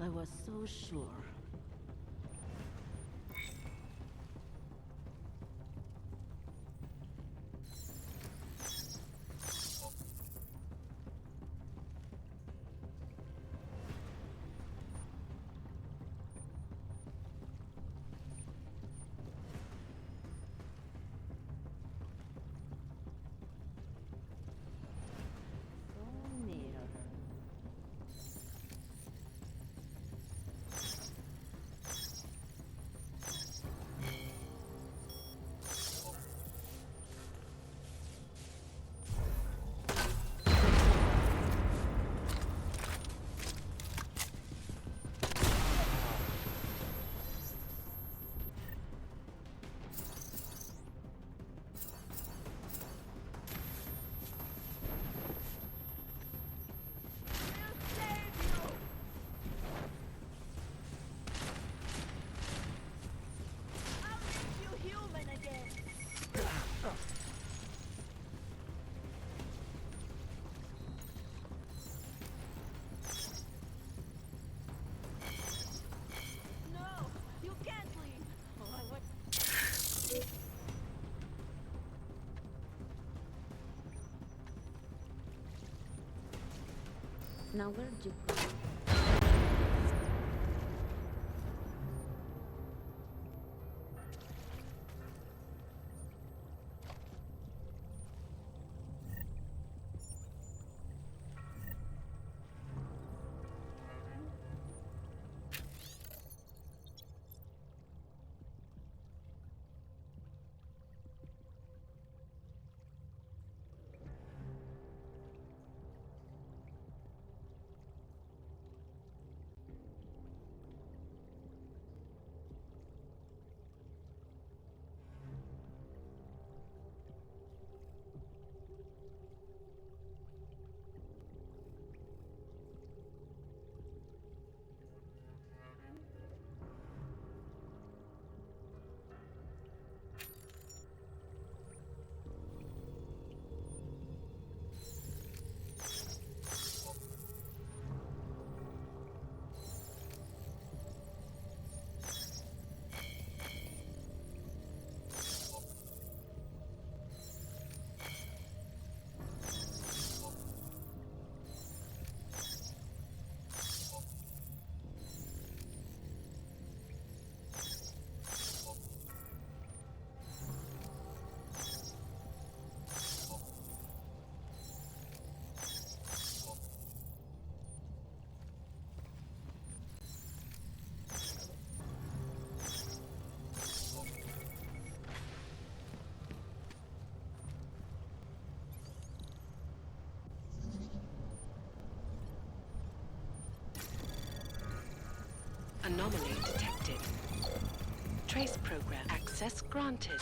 I was so sure. So near. Now where'd you go? Anomaly detected. Trace program access granted.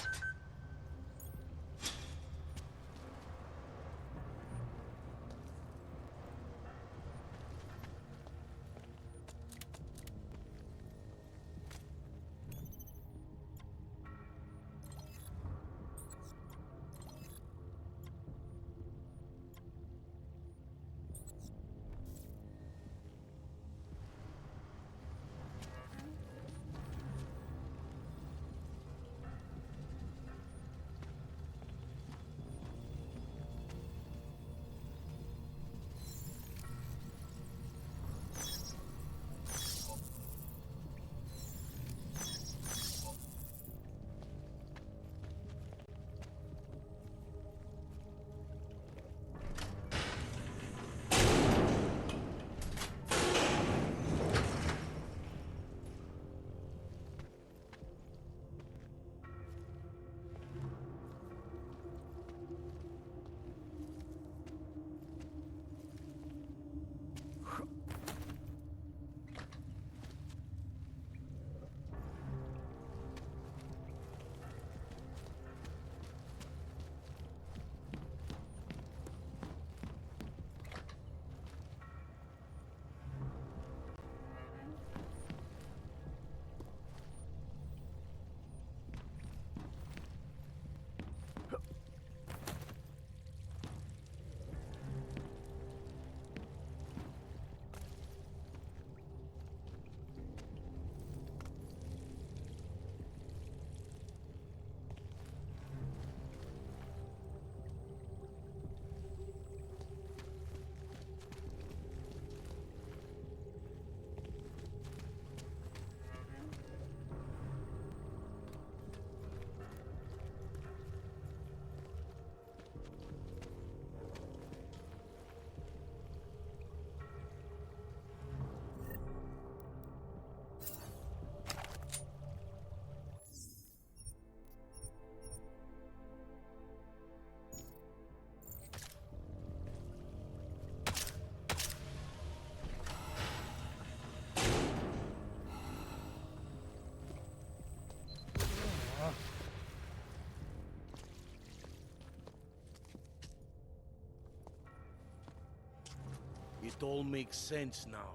It all makes sense now.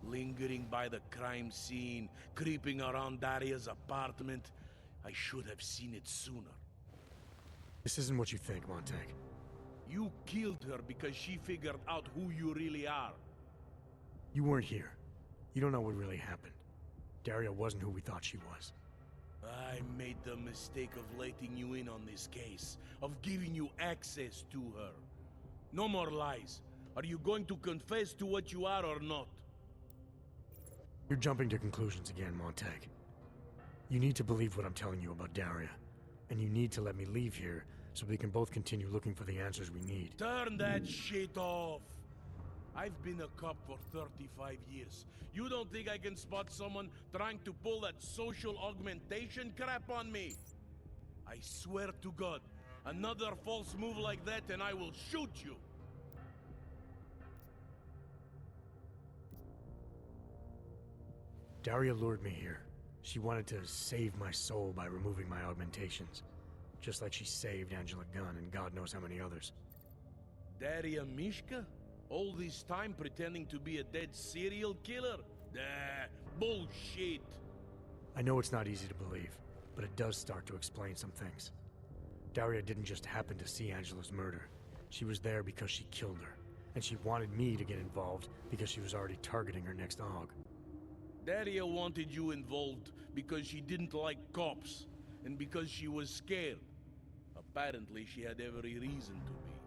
Lingering by the crime scene, creeping around Daria's apartment. I should have seen it sooner. This isn't what you think, Montag. You killed her because she figured out who you really are. You weren't here. You don't know what really happened. Daria wasn't who we thought she was. I made the mistake of letting you in on this case, of giving you access to her. No more lies. Are you going to confess to what you are or not? You're jumping to conclusions again, Montag. You need to believe what I'm telling you about Daria. And you need to let me leave here so we can both continue looking for the answers we need. Turn that shit off! I've been a cop for 35 years. You don't think I can spot someone trying to pull that social augmentation crap on me? I swear to God, another false move like that and I will shoot you! Daria lured me here. She wanted to save my soul by removing my augmentations. Just like she saved Angela Gunn and God knows how many others. Daria Mishka? All this time pretending to be a dead serial killer? Bullshit! I know it's not easy to believe, but it does start to explain some things. Daria didn't just happen to see Angela's murder. She was there because she killed her, and she wanted me to get involved because she was already targeting her next aug. Daria wanted you involved because she didn't like cops, and because she was scared. Apparently, she had every reason to be.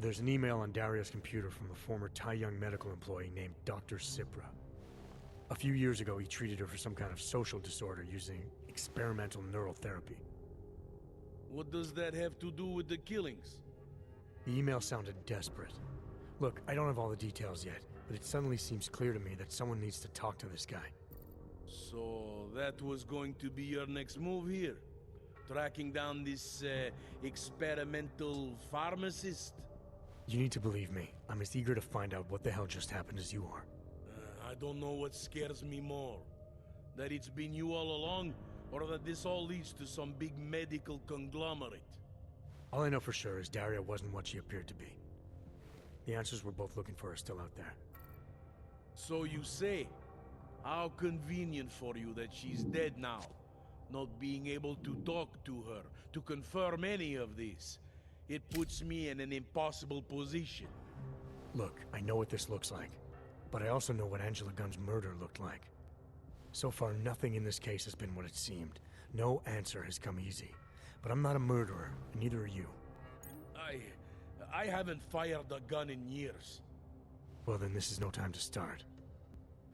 There's an email on Daria's computer from a former Tai Young medical employee named Dr. Cipra. A few years ago, he treated her for some kind of social disorder using experimental neural therapy. What does that have to do with the killings? The email sounded desperate. Look, I don't have all the details yet, but it suddenly seems clear to me that someone needs to talk to this guy. So that was going to be your next move here? Tracking down this, experimental pharmacist? You need to believe me. I'm as eager to find out what the hell just happened as you are. I don't know what scares me more. That it's been you all along, or that this all leads to some big medical conglomerate. All I know for sure is Daria wasn't what she appeared to be. The answers we're both looking for are still out there. So you say, how convenient for you that she's dead now. Not being able to talk to her, to confirm any of this. It puts me in an impossible position. Look, I know what this looks like, but I also know what Angela Gunn's murder looked like. So far, nothing in this case has been what it seemed. No answer has come easy. But I'm not a murderer, and neither are you. I haven't fired a gun in years. Well, then this is no time to start.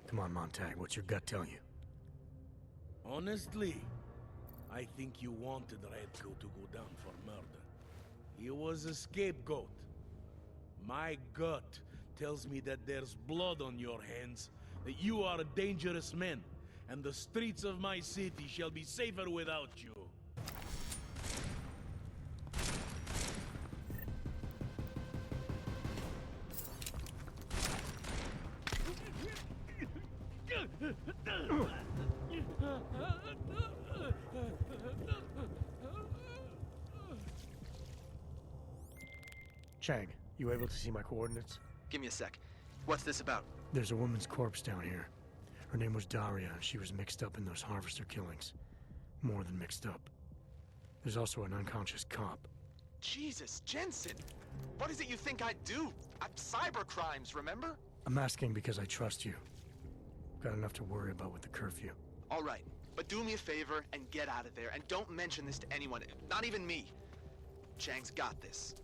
Come on, Montag, what's your gut tell you? Honestly, I think you wanted Redco to go down for murder. He was a scapegoat. My gut tells me that there's blood on your hands, that you are a dangerous man, and the streets of my city shall be safer without you. Chang, you able to see my coordinates? Give me a sec. What's this about? There's a woman's corpse down here. Her name was Daria, and she was mixed up in those harvester killings. More than mixed up. There's also an unconscious cop. Jesus, Jensen! What is it you think I'd do? Cyber crimes, remember? I'm asking because I trust you. Got enough to worry about with the curfew. All right, but do me a favor and get out of there, and don't mention this to anyone, not even me. Chang's got this.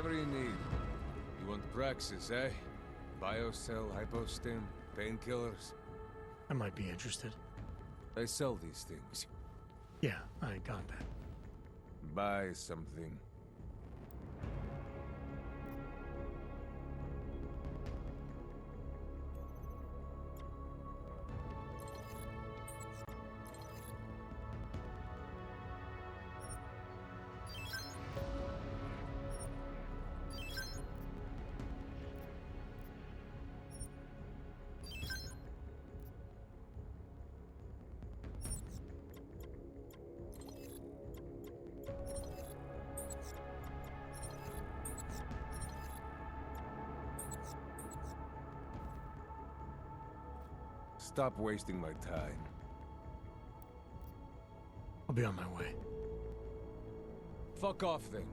Whatever you need. You want Praxis, eh? Biocell, hypostim, painkillers. I might be interested. I sell these things. Yeah, I got that. Buy something. Stop wasting my time. I'll be on my way. Fuck off then.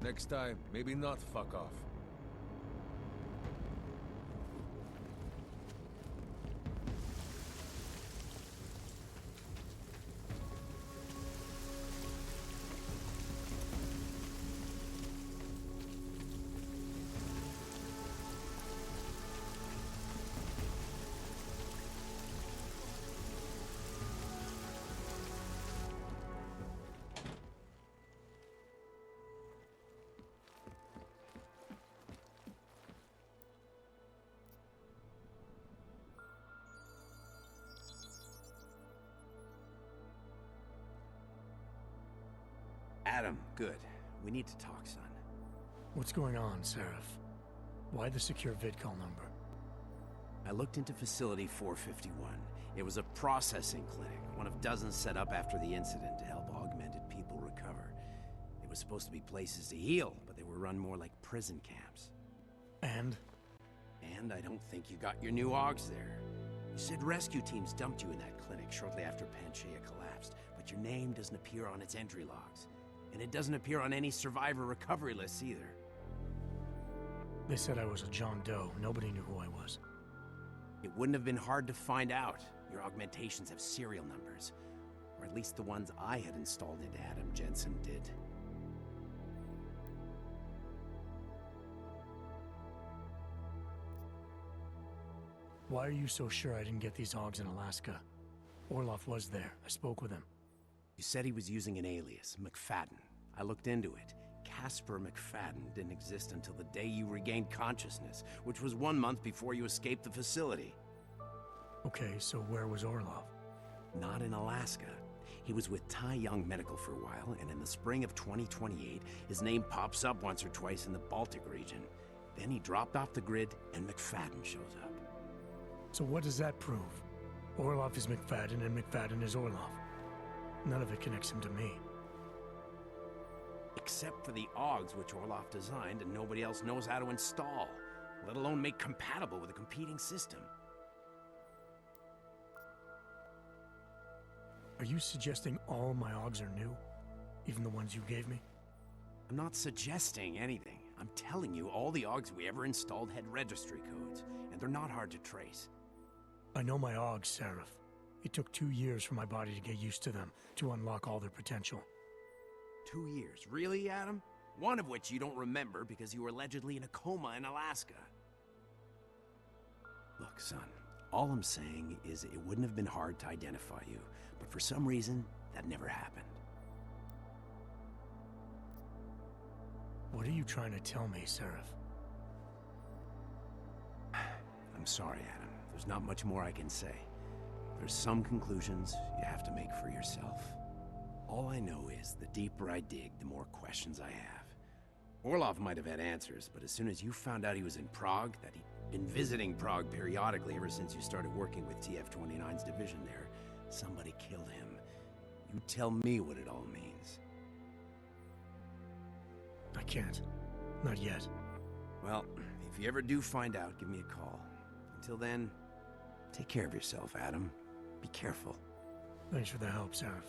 Next time, maybe not fuck off. Adam, good. We need to talk, son. What's going on, Seraph? Why the secure vidcall number? I looked into Facility 451. It was a processing clinic, one of dozens set up after the incident to help augmented people recover. It was supposed to be places to heal, but they were run more like prison camps. And? And I don't think you got your new Augs there. You said rescue teams dumped you in that clinic shortly after Panchaea collapsed, but your name doesn't appear on its entry logs. And it doesn't appear on any survivor recovery lists either. They said I was a John Doe. Nobody knew who I was. It wouldn't have been hard to find out. Your augmentations have serial numbers. Or at least the ones I had installed into Adam Jensen did. Why are you so sure I didn't get these Augs in Alaska? Orloff was there. I spoke with him. You said he was using an alias, McFadden. I looked into it. Casper McFadden didn't exist until the day you regained consciousness, which was 1 month before you escaped the facility. Okay, so where was Orloff? Not in Alaska. He was with Tai Young Medical for a while, and in the spring of 2028, his name pops up once or twice in the Baltic region. Then he dropped off the grid, and McFadden shows up. So what does that prove? Orloff is McFadden, and McFadden is Orloff. None of it connects him to me. Except for the Augs which Orloff designed and nobody else knows how to install, let alone make compatible with a competing system. Are you suggesting all my Augs are new? Even the ones you gave me? I'm not suggesting anything. I'm telling you, all the Augs we ever installed had registry codes, and they're not hard to trace. I know my Augs, Seraph. It took 2 years for my body to get used to them, to unlock all their potential. 2 years? Really, Adam? One of which you don't remember because you were allegedly in a coma in Alaska. Look, son, all I'm saying is it wouldn't have been hard to identify you, but for some reason, that never happened. What are you trying to tell me, Seraph? I'm sorry, Adam. There's not much more I can say. There's some conclusions you have to make for yourself. All I know is the deeper I dig, the more questions I have. Orloff might have had answers, but as soon as you found out he was in Prague, that he'd been visiting Prague periodically ever since you started working with TF-29's division there, somebody killed him. You tell me what it all means. I can't. Not yet. Well, if you ever do find out, give me a call. Until then, take care of yourself, Adam. Be careful. Thanks for the help, Seraph.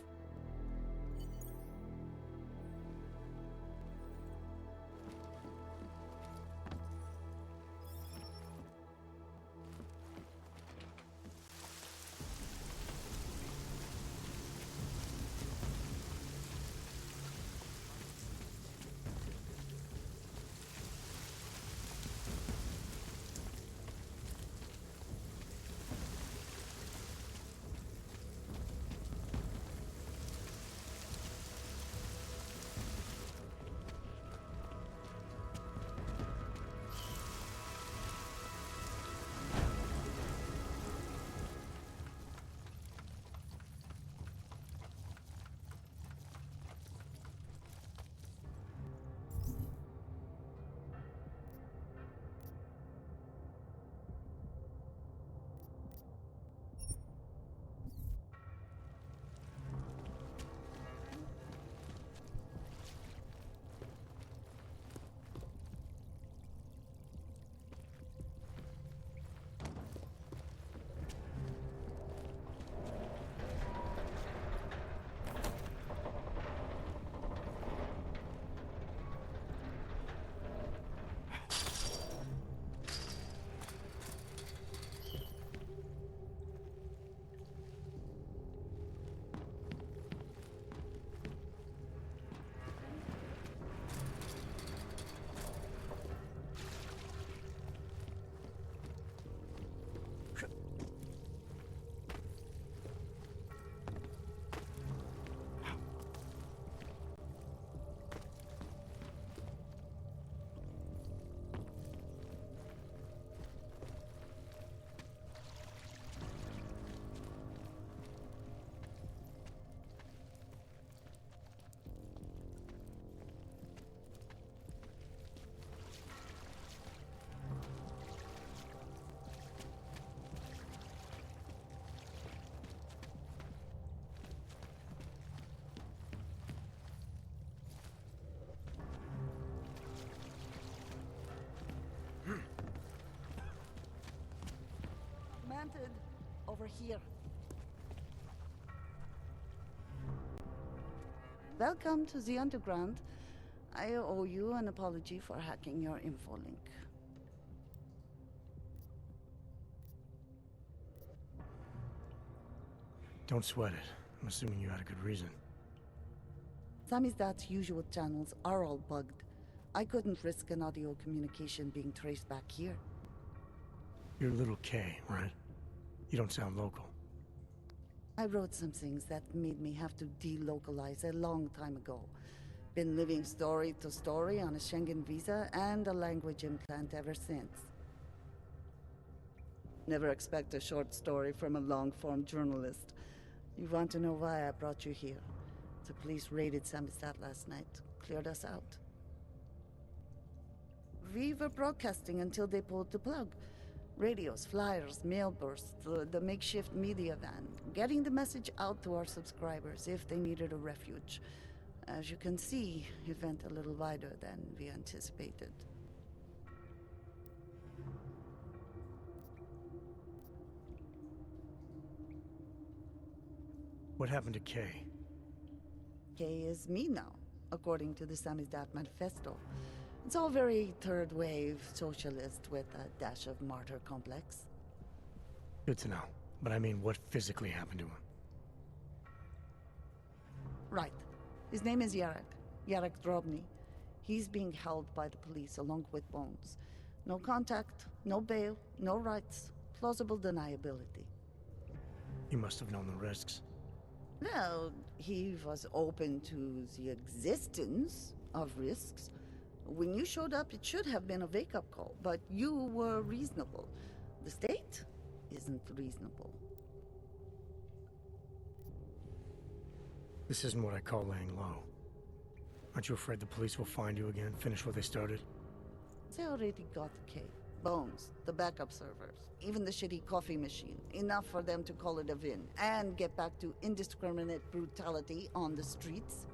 planted. Over here. Welcome to the Underground. I owe you an apology for hacking your info link. Don't sweat it. I'm assuming you had a good reason. Samizdat's usual channels are all bugged. I couldn't risk an audio communication being traced back here. You're little K, right? You don't sound local. I wrote some things that made me have to delocalize a long time ago. Been living story to story on a Schengen visa and a language implant ever since. Never expect a short story from a long-form journalist. You want to know why I brought you here? The police raided Samizdat last night, cleared us out. We were broadcasting until they pulled the plug. Radios, flyers, mail bursts, the makeshift media van, getting the message out to our subscribers if they needed a refuge. As you can see, it went a little wider than we anticipated. What happened to Kay? Kay is me now, according to the Samizdat Manifesto. It's all very third-wave socialist with a dash of martyr complex. Good to know. But I mean, what physically happened to him? Right. His name is Yarek Drobny. He's being held by the police along with Bones. No contact, no bail, no rights, plausible deniability. He must have known the risks. Well, he was open to the existence of risks. When you showed up, it should have been a wake-up call, but you were reasonable. The state isn't reasonable. This isn't what I call laying low. Aren't you afraid the police will find you again, finish what they started? They already got Kay, Bones, the backup servers, even the shitty coffee machine. Enough for them to call it a win and get back to indiscriminate brutality on the streets.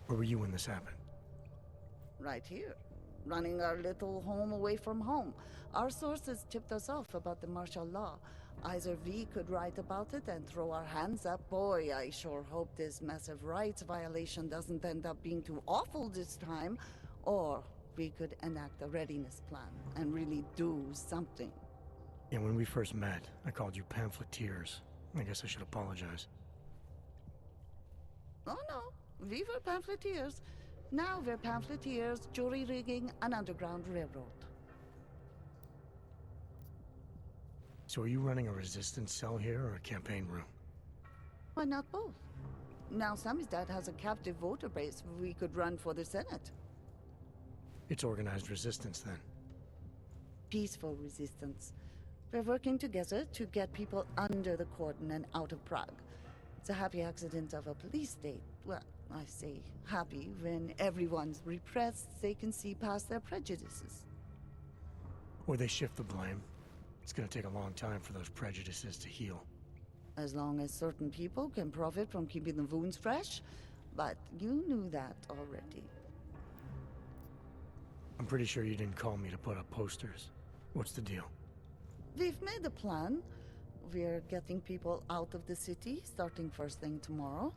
Where were you when this happened? Right here, running our little home away from home. Our sources tipped us off about the martial law. Either we could write about it and throw our hands up. Boy, I sure hope this massive rights violation doesn't end up being too awful this time. Or we could enact a readiness plan and really do something. Yeah, when we first met, I called you pamphleteers. I guess I should apologize. Oh no, we were pamphleteers. Now we're pamphleteers, jury rigging, an underground railroad. So are you running a resistance cell here or a campaign room? Why not both? Now Samizdat has a captive voter base we could run for the Senate. It's organized resistance then. Peaceful resistance. We're working together to get people under the cordon and out of Prague. It's a happy accident of a police state. Well, I say happy when everyone's repressed, they can see past their prejudices. Or they shift the blame. It's gonna take a long time for those prejudices to heal. As long as certain people can profit from keeping the wounds fresh. But you knew that already. I'm pretty sure you didn't call me to put up posters. What's the deal? We've made a plan. We're getting people out of the city, starting first thing tomorrow.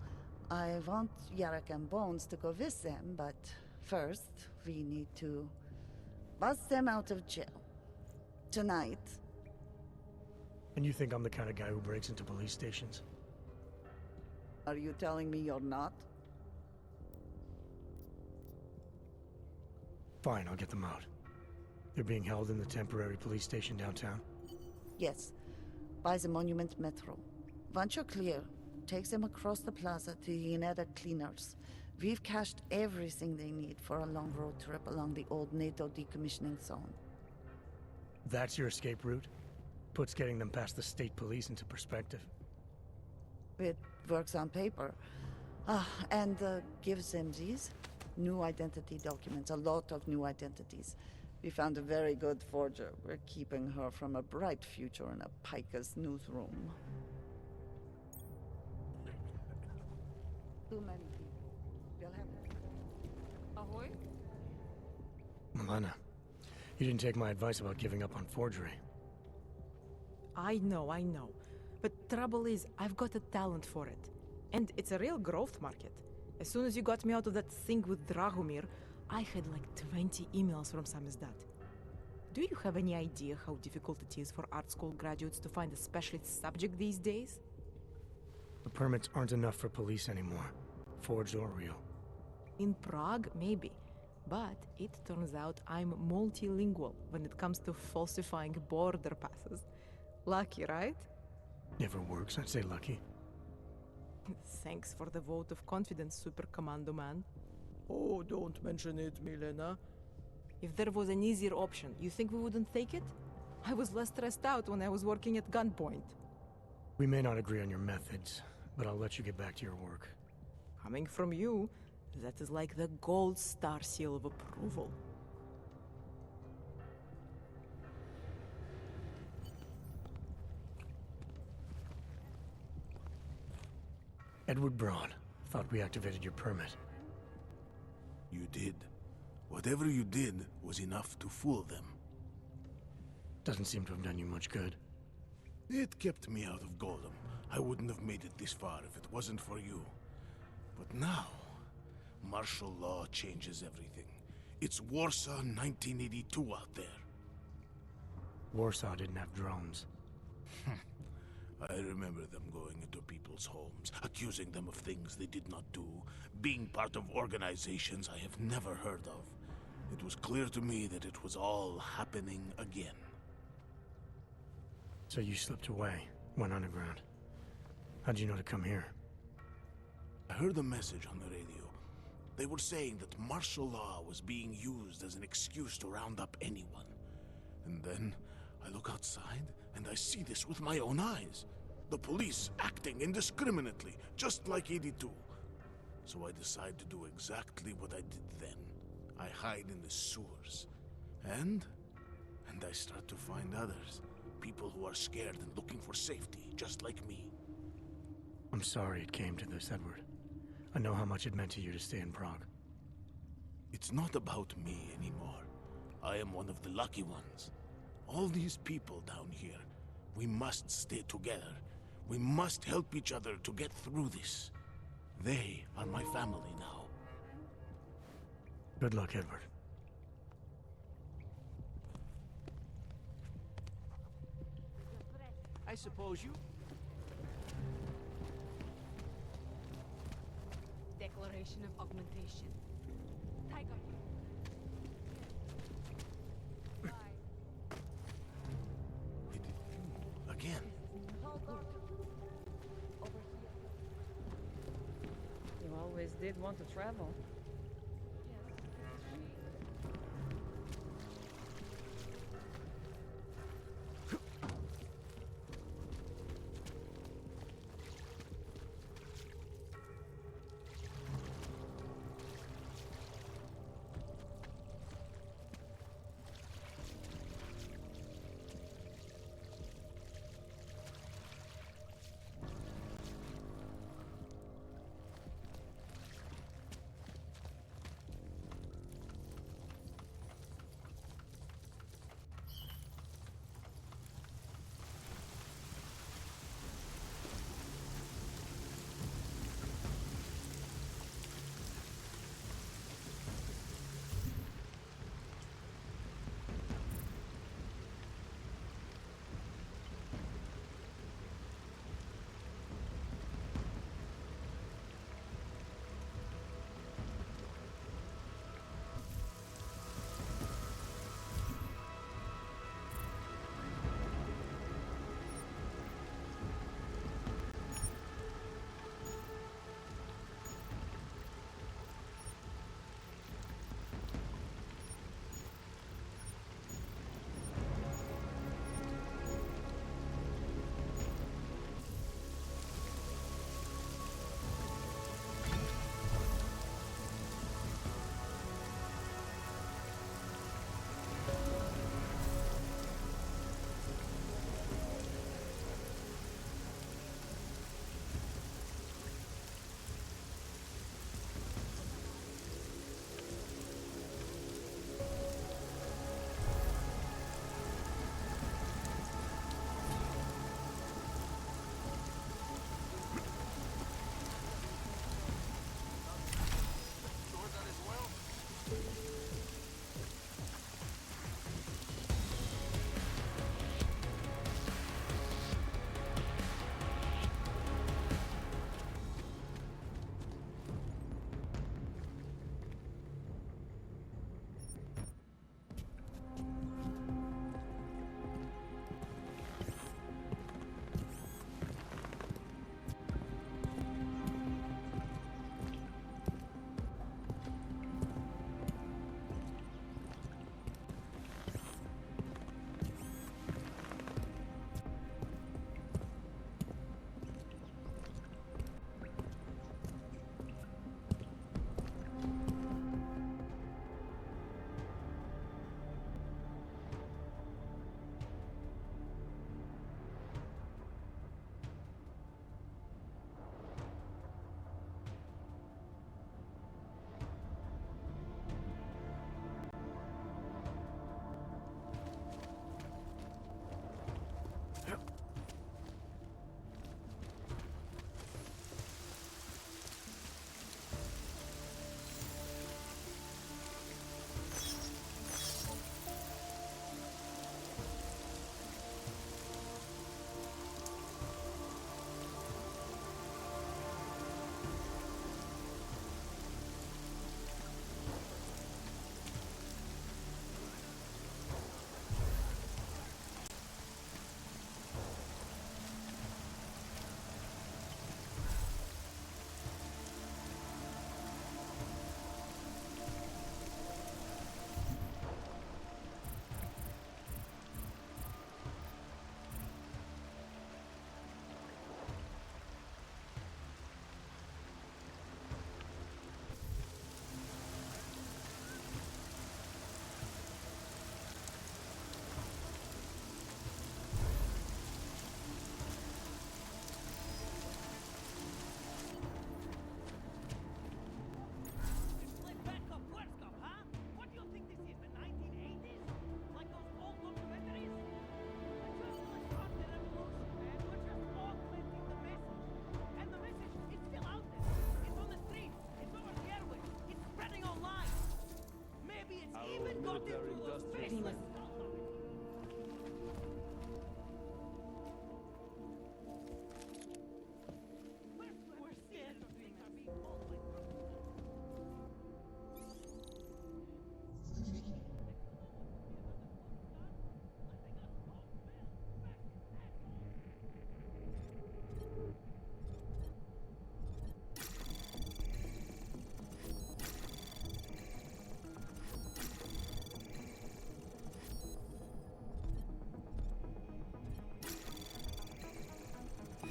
I want Yarek and Bones to go with them, but first, we need to bust them out of jail. Tonight. And you think I'm the kind of guy who breaks into police stations? Are you telling me you're not? Fine, I'll get them out. They're being held in the temporary police station downtown? Yes. By the Monument Metro. Once you're clear, takes them across the plaza to the Uneda Cleaners. We've cached everything they need for a long road trip along the old NATO decommissioning zone. That's your escape route? Puts getting them past the state police into perspective. It works on paper. And gives them these new identity documents, a lot of new identities. We found a very good forger. We're keeping her from a bright future in a Pika's newsroom. Too many people. We'll have... Ahoy? Milena, you didn't take my advice about giving up on forgery. I know. But trouble is, I've got a talent for it. And it's a real growth market. As soon as you got me out of that thing with Dragomir, I had like 20 emails from Samizdat. Do you have any idea how difficult it is for art school graduates to find a specialist subject these days? The permits aren't enough for police anymore, forged or real. In Prague, maybe. But it turns out I'm multilingual when it comes to falsifying border passes. Lucky, right? Never works, I'd say lucky. Thanks for the vote of confidence, Super Commando Man. Oh, don't mention it, Milena. If there was an easier option, you think we wouldn't take it? I was less stressed out when I was working at gunpoint. We may not agree on your methods, but I'll let you get back to your work. Coming from you, that is like the gold star seal of approval. Edward Braun, thought we activated your permit. You did. Whatever you did was enough to fool them. Doesn't seem to have done you much good. It kept me out of Golem. I wouldn't have made it this far if it wasn't for you. But now, martial law changes everything. It's Warsaw 1982 out there. Warsaw didn't have drones. I remember them going into people's homes, accusing them of things they did not do, being part of organizations I have never heard of. It was clear to me that it was all happening again. So you slipped away, went underground. How'd you know to come here? I heard a message on the radio. They were saying that martial law was being used as an excuse to round up anyone. And then I look outside and I see this with my own eyes. The police acting indiscriminately, just like 82. So I decide to do exactly what I did then. I hide in the sewers. And I start to find others. People who are scared and looking for safety, just like me. I'm sorry it came to this, Edward. I know how much it meant to you to stay in Prague. It's not about me anymore. I am one of the lucky ones. All these people down here, we must stay together. We must help each other to get through this. They are my family now. Good luck, Edward. I suppose you... Declaration of augmentation. Tiger. Again. You always did want to travel.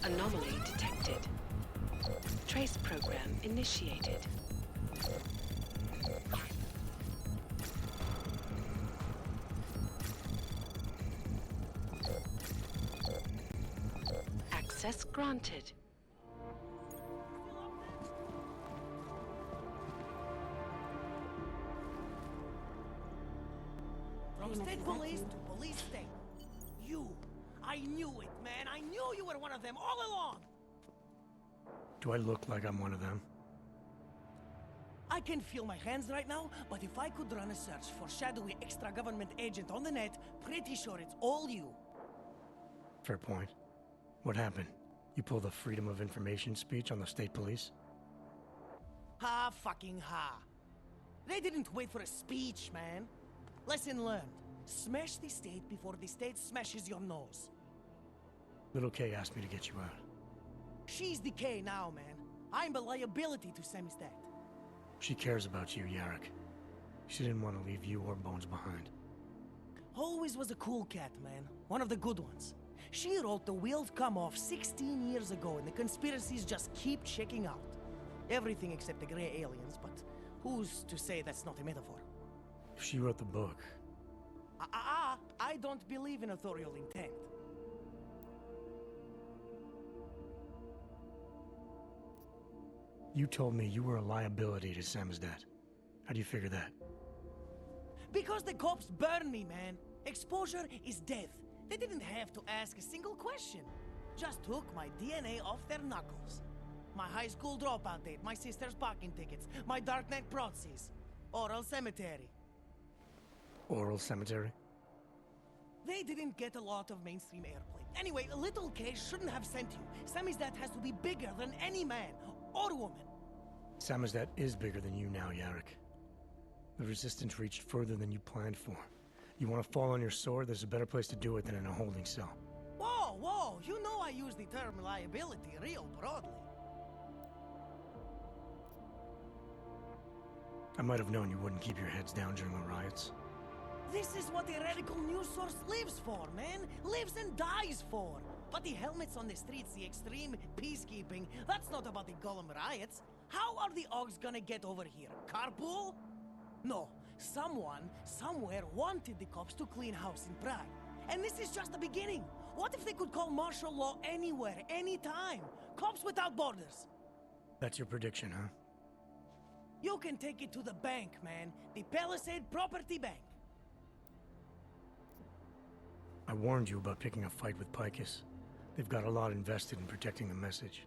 Anomaly detected. Trace program initiated. Access granted. From state police to police state. You. I knew it, man. I knew you were one of them all along. Do I look like I'm one of them? I can feel my hands right now, but if I could run a search for shadowy extra-government agent on the net, pretty sure it's all you. Fair point. What happened? You pulled a Freedom of Information speech on the state police? Ha fucking ha. They didn't wait for a speech, man. Lesson learned. Smash the state before the state smashes your nose. Little K asked me to get you out. She's the K now, man. I'm a liability to Samizdat. She cares about you, Yarrick. She didn't want to leave you or Bones behind. Always was a cool cat, man. One of the good ones. She wrote The Wheels Come Off 16 years ago, and the conspiracies just keep checking out. Everything except the gray aliens, but who's to say that's not a metaphor? If she wrote the book... I don't believe in authorial intent. You told me you were a liability to Samizdat. How do you figure that? Because the cops burn me, man. Exposure is death. They didn't have to ask a single question. Just took my DNA off their knuckles. My high school dropout date, my sister's parking tickets, my darknet proxies. Oral cemetery. Oral cemetery? They didn't get a lot of mainstream airplay. Anyway, Little K shouldn't have sent you. Samizdat has to be bigger than any man or woman. Samizdat is bigger than you now, Yarrick. The Resistance reached further than you planned for. You want to fall on your sword, there's a better place to do it than in a holding cell. Whoa, whoa, you know I use the term liability real broadly. I might have known you wouldn't keep your heads down during the riots. This is what a radical news source lives for, man. Lives and dies for. But the helmets on the streets, the extreme peacekeeping, that's not about the Golem riots. How are the Augs gonna get over here? Carpool? No. Someone, somewhere wanted the cops to clean house in Prague. And this is just the beginning. What if they could call martial law anywhere, anytime? Cops without borders. That's your prediction, huh? You can take it to the bank, man. The Palisade Property Bank. I warned you about picking a fight with Picus. They've got a lot invested in protecting the message.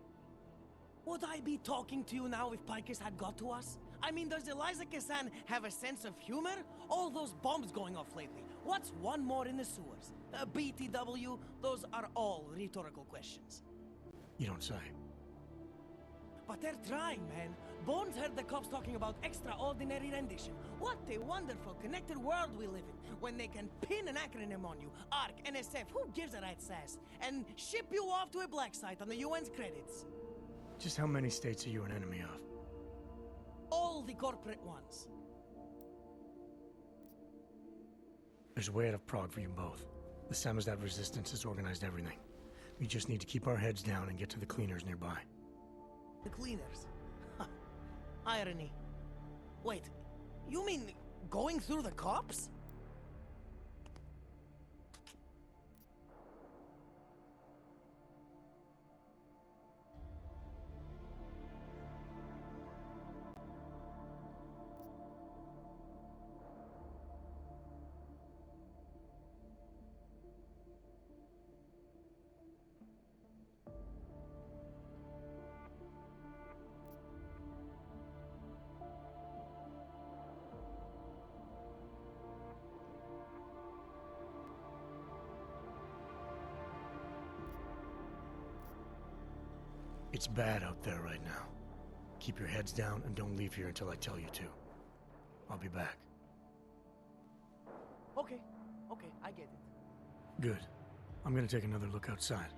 Would I be talking to you now if Picus had got to us? I mean, does Eliza Kassan have a sense of humor? All those bombs going off lately. What's one more in the sewers? BTW, those are all rhetorical questions. You don't say. But they're trying, man. Bones heard the cops talking about extraordinary rendition. What a wonderful, connected world we live in, when they can pin an acronym on you, ARC, NSF, who gives a rat's ass, and ship you off to a black site on the UN's credits. Just how many states are you an enemy of? All the corporate ones. There's a way out of Prague for you both. The Samizdat resistance has organized everything. We just need to keep our heads down and get to the cleaners nearby. The cleaners? Irony. Wait, you mean going through the cops? It's bad out there right now. Keep your heads down and don't leave here until I tell you to. I'll be back. Okay, I get it. Good. I'm gonna take another look outside.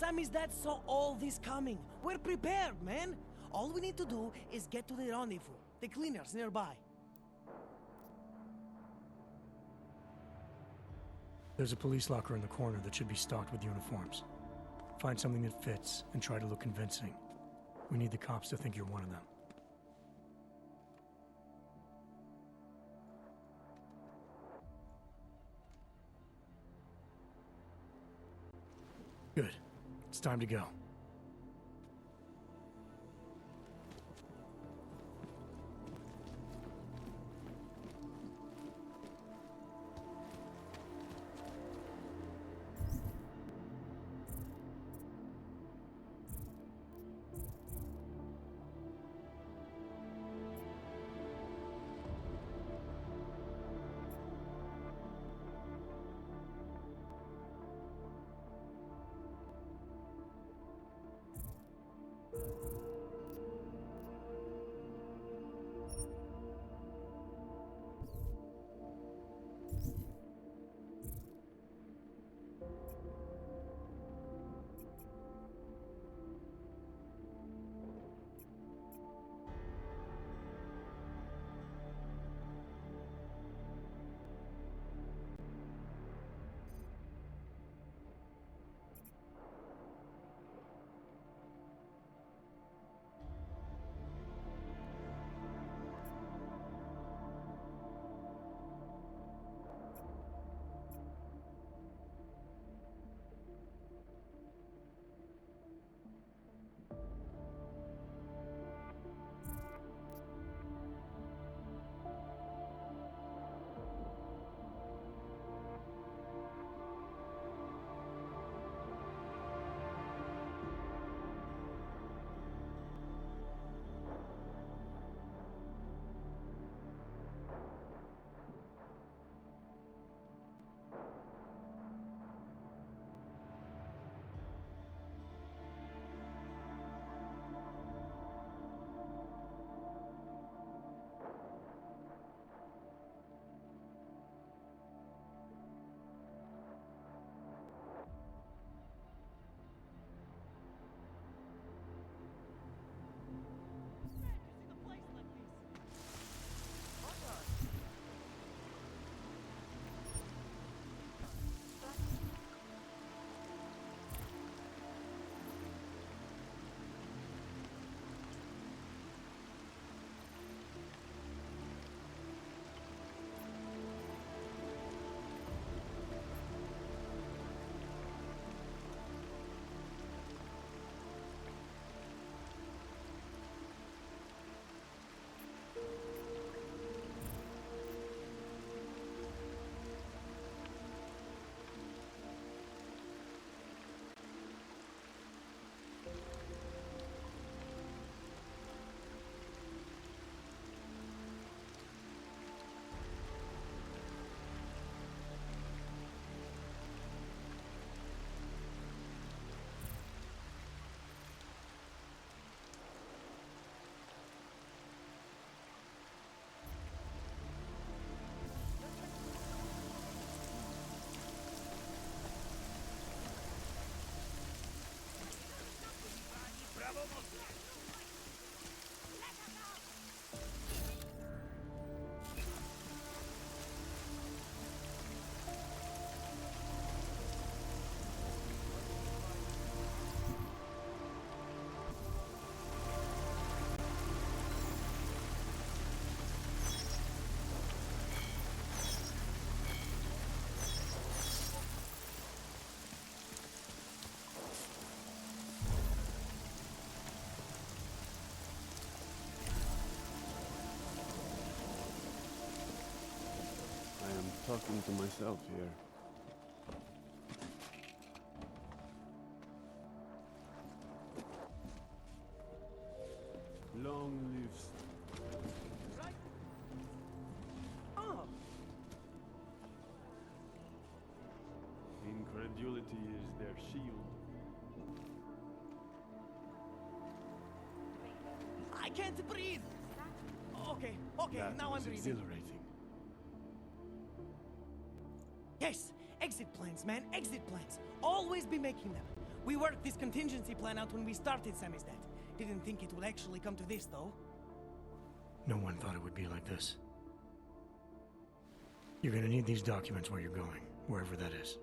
Samizdat saw all this coming. We're prepared, man. All we need to do is get to the rendezvous. The cleaners nearby. There's a police locker in the corner that should be stocked with uniforms. Find something that fits and try to look convincing. We need the cops to think you're one of them. Good. It's time to go. Talking to myself here. Long lives. Right? Oh! Incredulity is their shield. I can't breathe! Okay, That now I'm was breathing. exhilarating. Yes, exit plans, man, exit plans. Always be making them. We worked this contingency plan out when we started Samizdat. Didn't think it would actually come to this, though. No one thought it would be like this. You're gonna need these documents where you're going, wherever that is.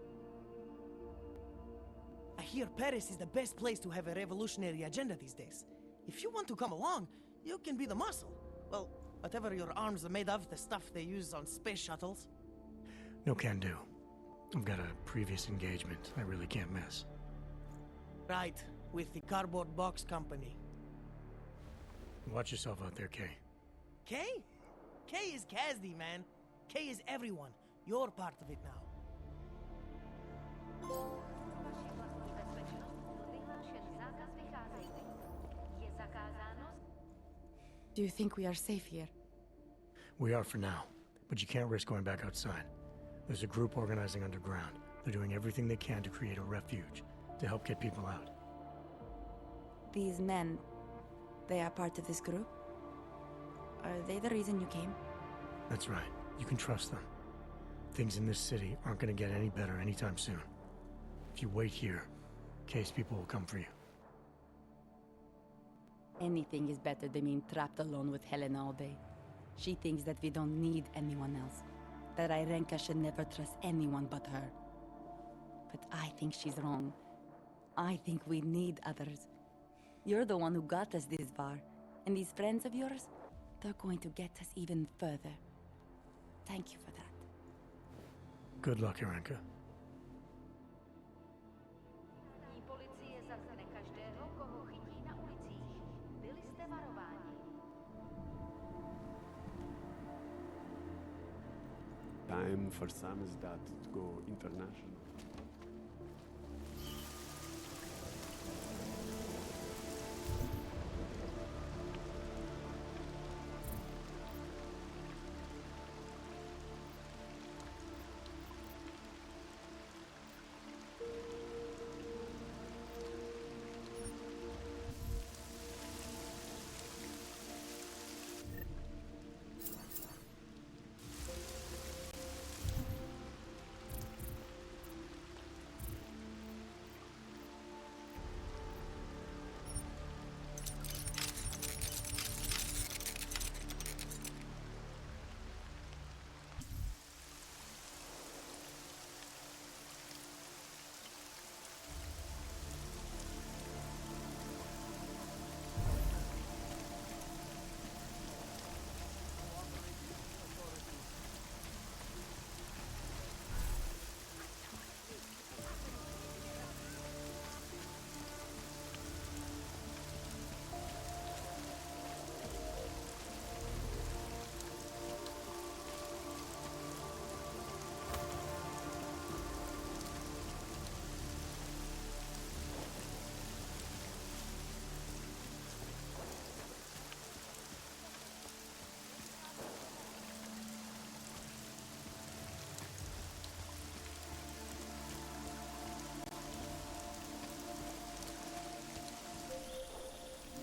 I hear Paris is the best place to have a revolutionary agenda these days. If you want to come along, you can be the muscle. Well, whatever your arms are made of, the stuff they use on space shuttles. No can do. I've got a previous engagement I really can't miss. Right, with the cardboard box company. Watch yourself out there, Kay. Kay? Kay is H.B.D, man. Kay is everyone. You're part of it now. Do you think we are safe here? We are for now, but you can't risk going back outside. There's a group organizing underground. They're doing everything they can to create a refuge, to help get people out. These men, they are part of this group? Are they the reason you came? That's right. You can trust them. Things in this city aren't gonna get any better anytime soon. If you wait here, Kay's people will come for you. Anything is better than being trapped alone with Helena all day. She thinks that we don't need anyone else. That Irenka should never trust anyone but her. But I think she's wrong. I think we need others. You're the one who got us this far. And these friends of yours, they're going to get us even further. Thank you for that. Good luck, Irenka. Time for Samizdat to go international.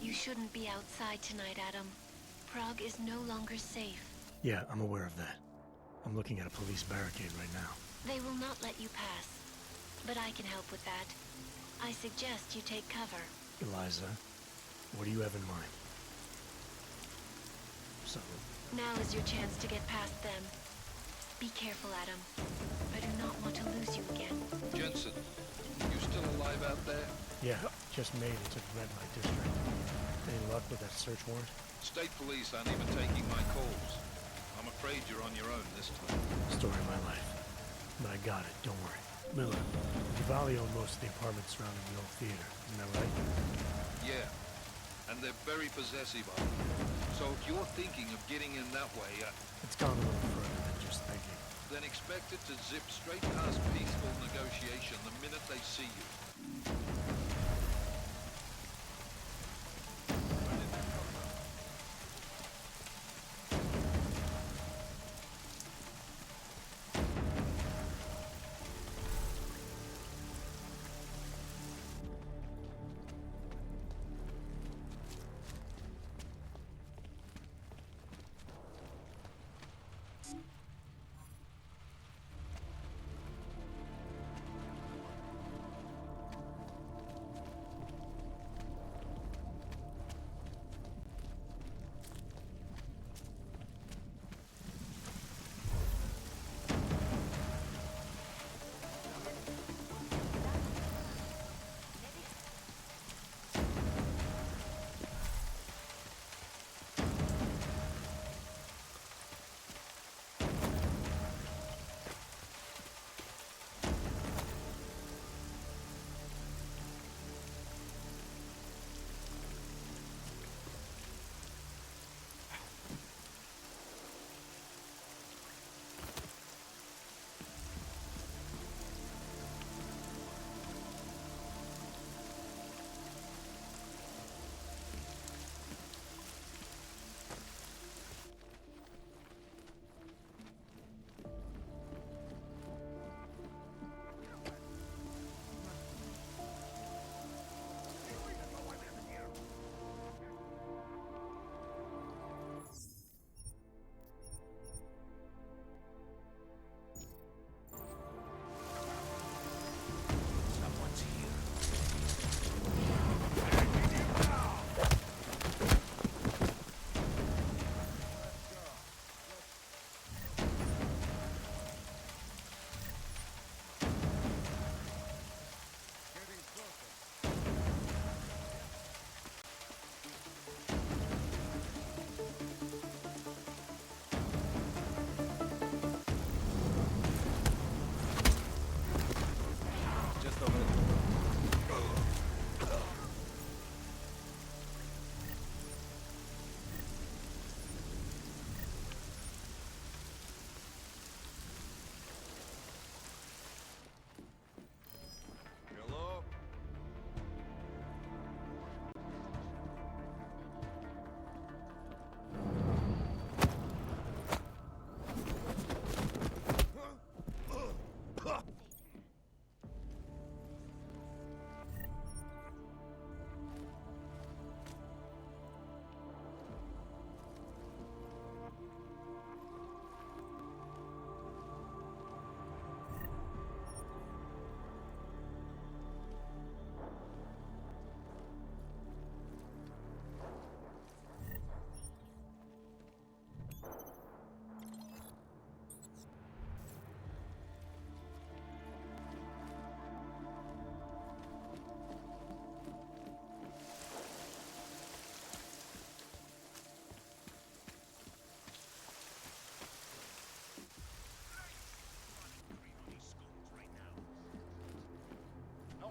You shouldn't be outside tonight, Adam. Prague is no longer safe. Yeah, I'm aware of that. I'm looking at a police barricade right now. They will not let you pass. But I can help with that. I suggest you take cover. Eliza, what do you have in mind? Something. Now is your chance to get past them. Be careful, Adam. I do not want to lose you again. Jensen, you still alive out there? Yeah, just made it to the red light district. Any luck with that search warrant? State police aren't even taking my calls. I'm afraid you're on your own this time. Story of my life. But I got it, don't worry. Miller, Cavalli owned most of the apartments surrounding the old theater, isn't that right? Yeah, and they're very possessive of it. So if you're thinking of getting in that way, It's gone a little further than just thinking. then expect it to zip straight past peaceful negotiation the minute they see you.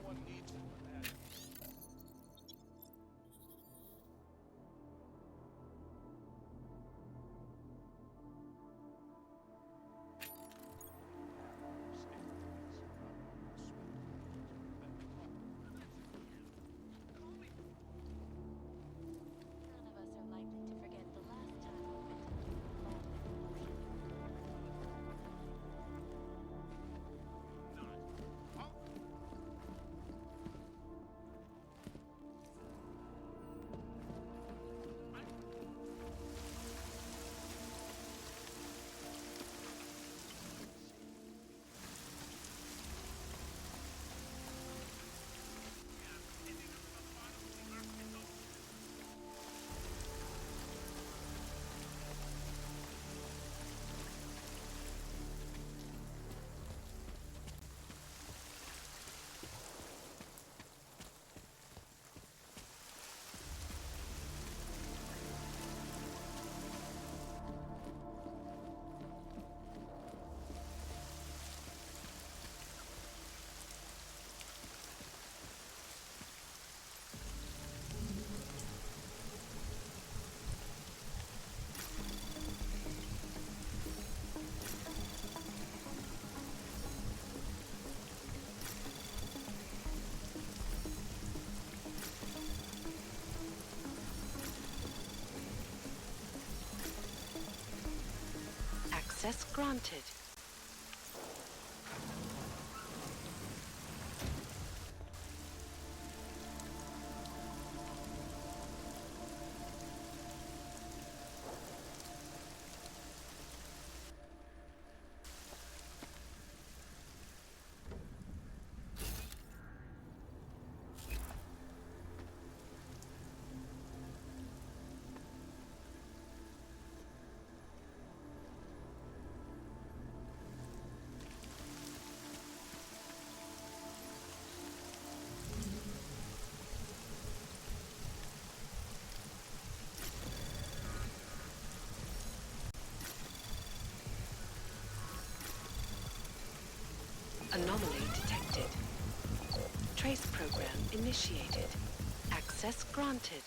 one needs it. None of us are likely to forget the last time we went to Access granted. Anomaly detected. Trace program initiated. Access granted.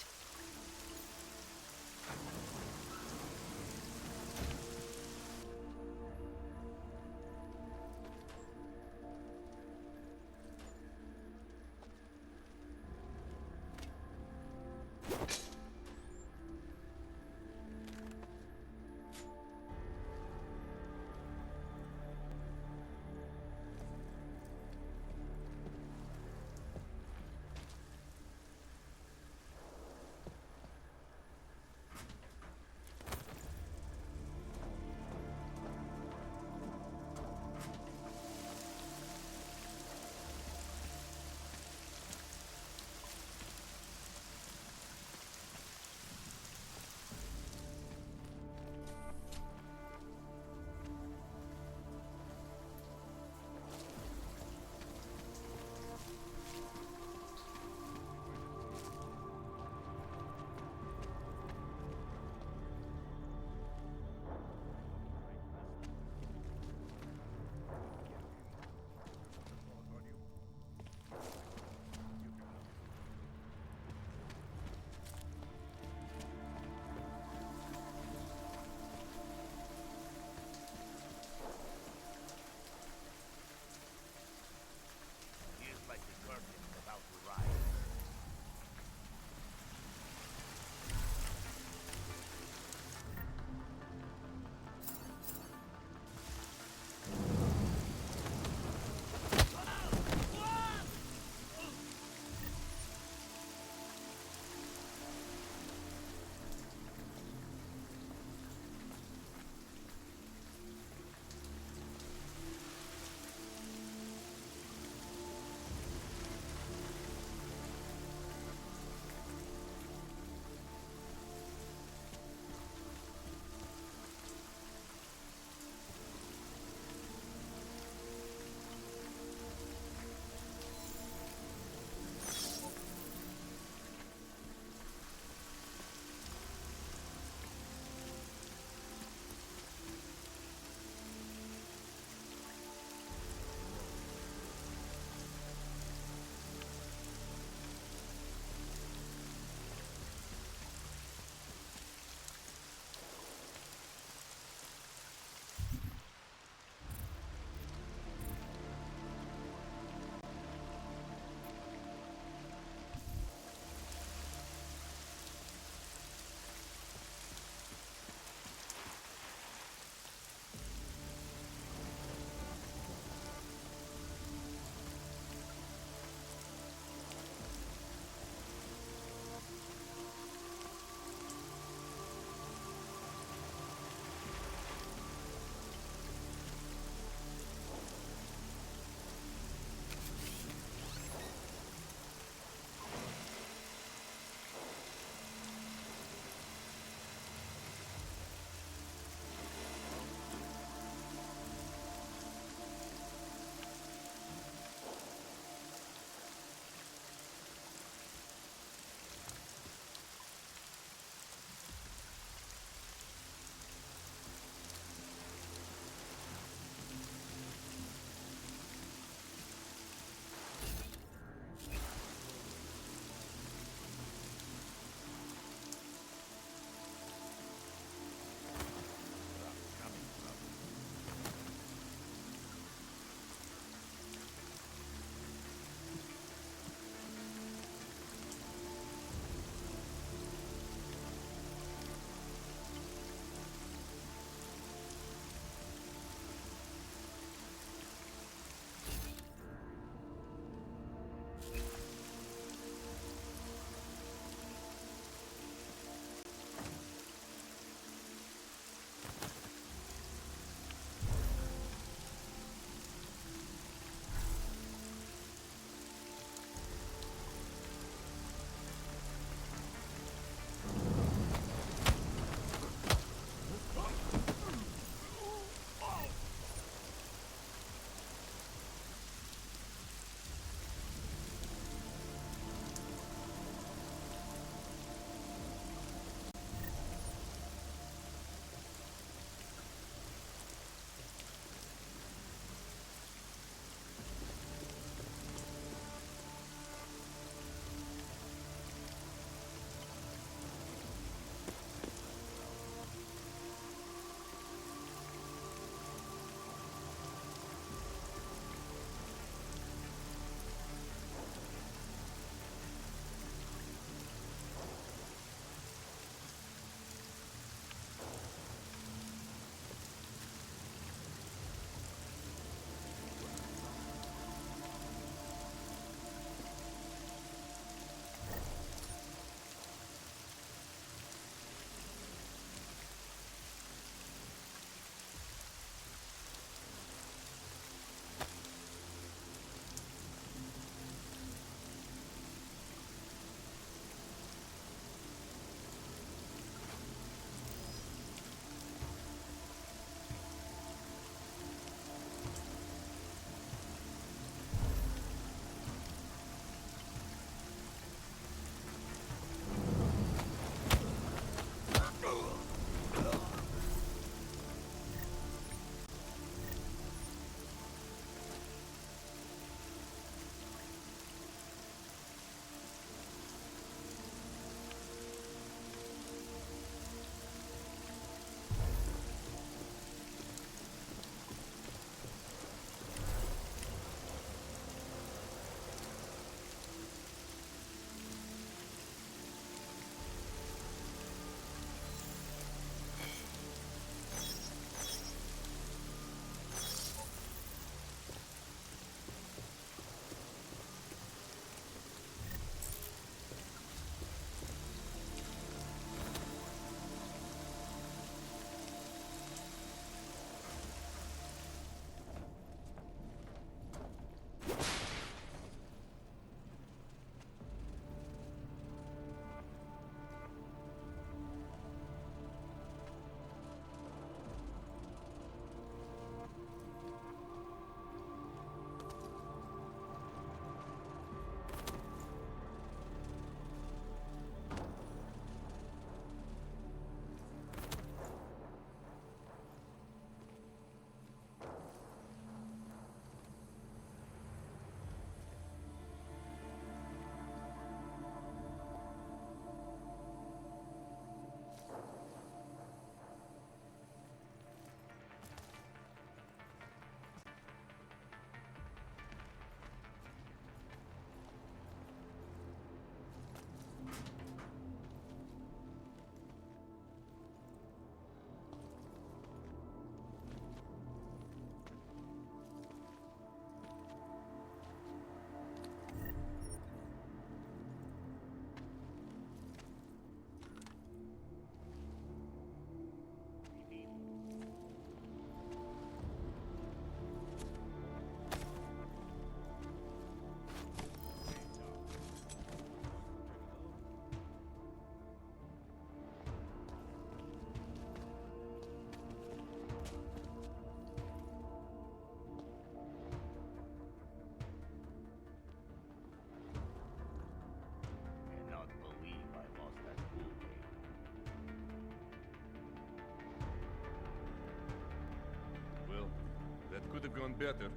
gone better.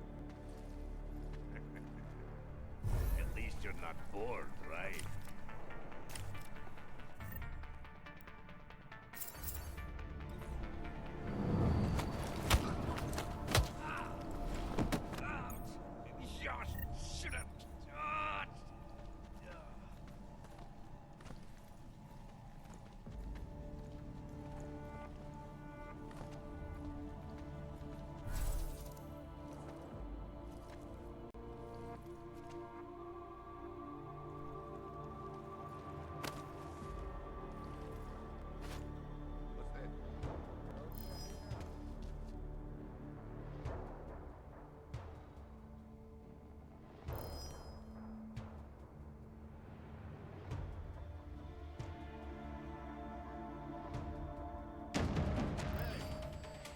At least you're not bored, right?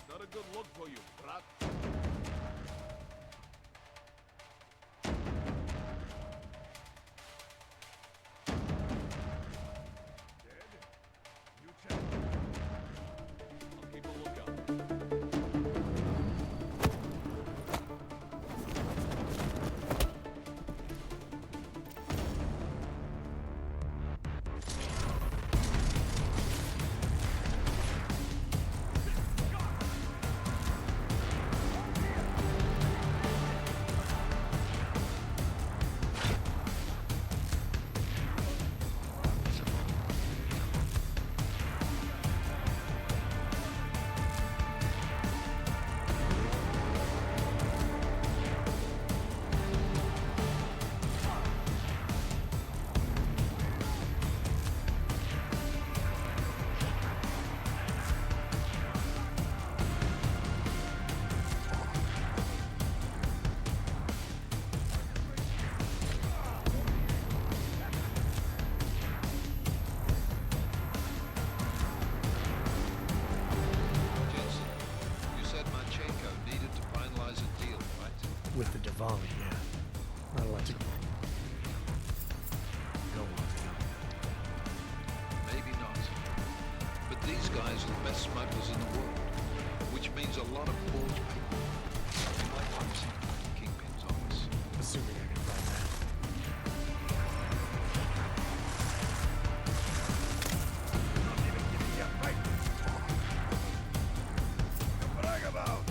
Not a good look for you, brat. With the Diwali, yeah. Not a lot to go on. Maybe not. But these guys are the best smugglers in the world, which means a lot of forged paper. You might find some kingpins on us. Assuming I can find that. Not even giving you a break. To brag about.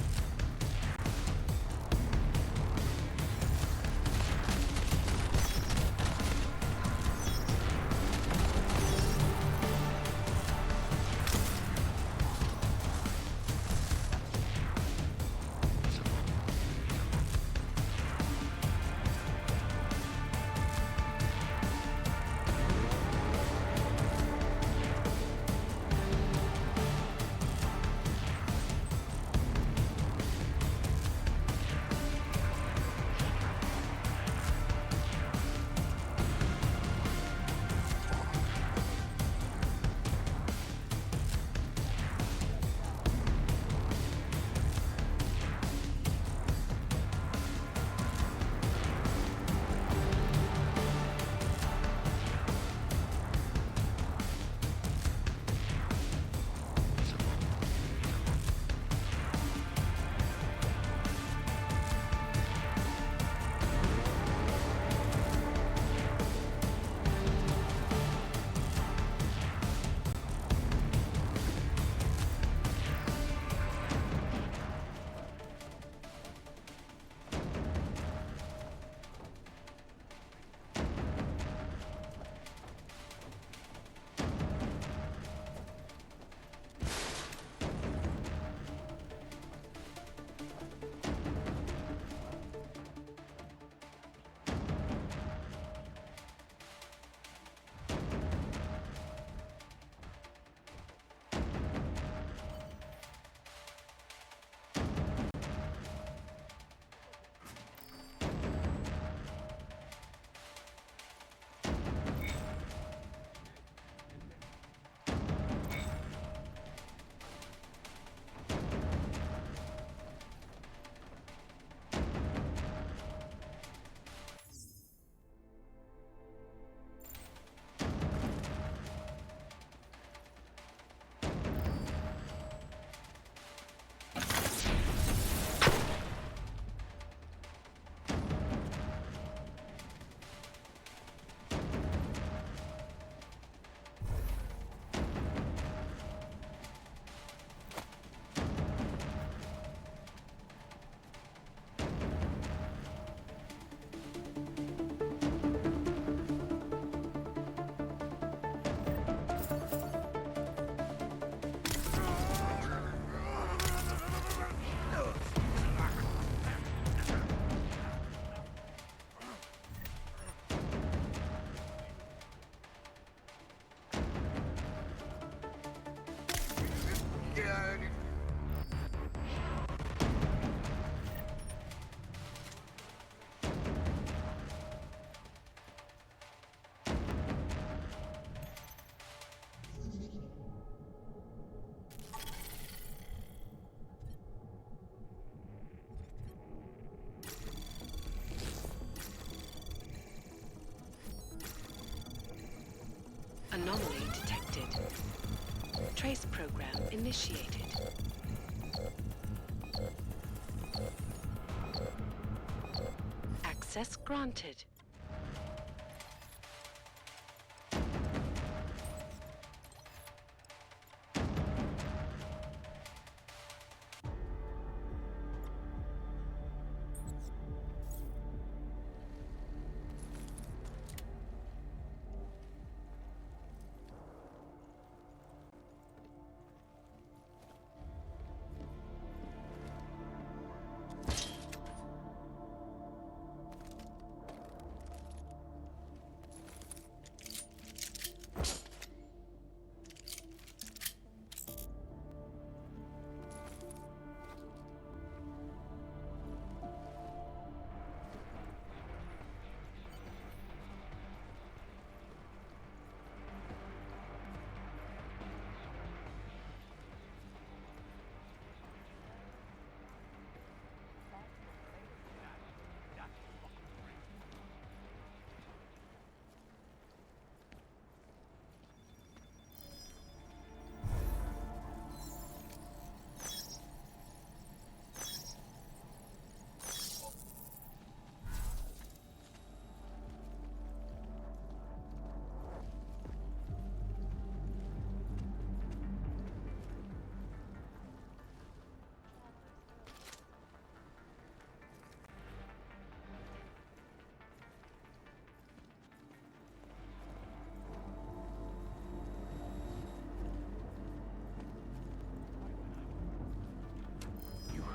Anomaly detected. Trace program initiated. Access granted.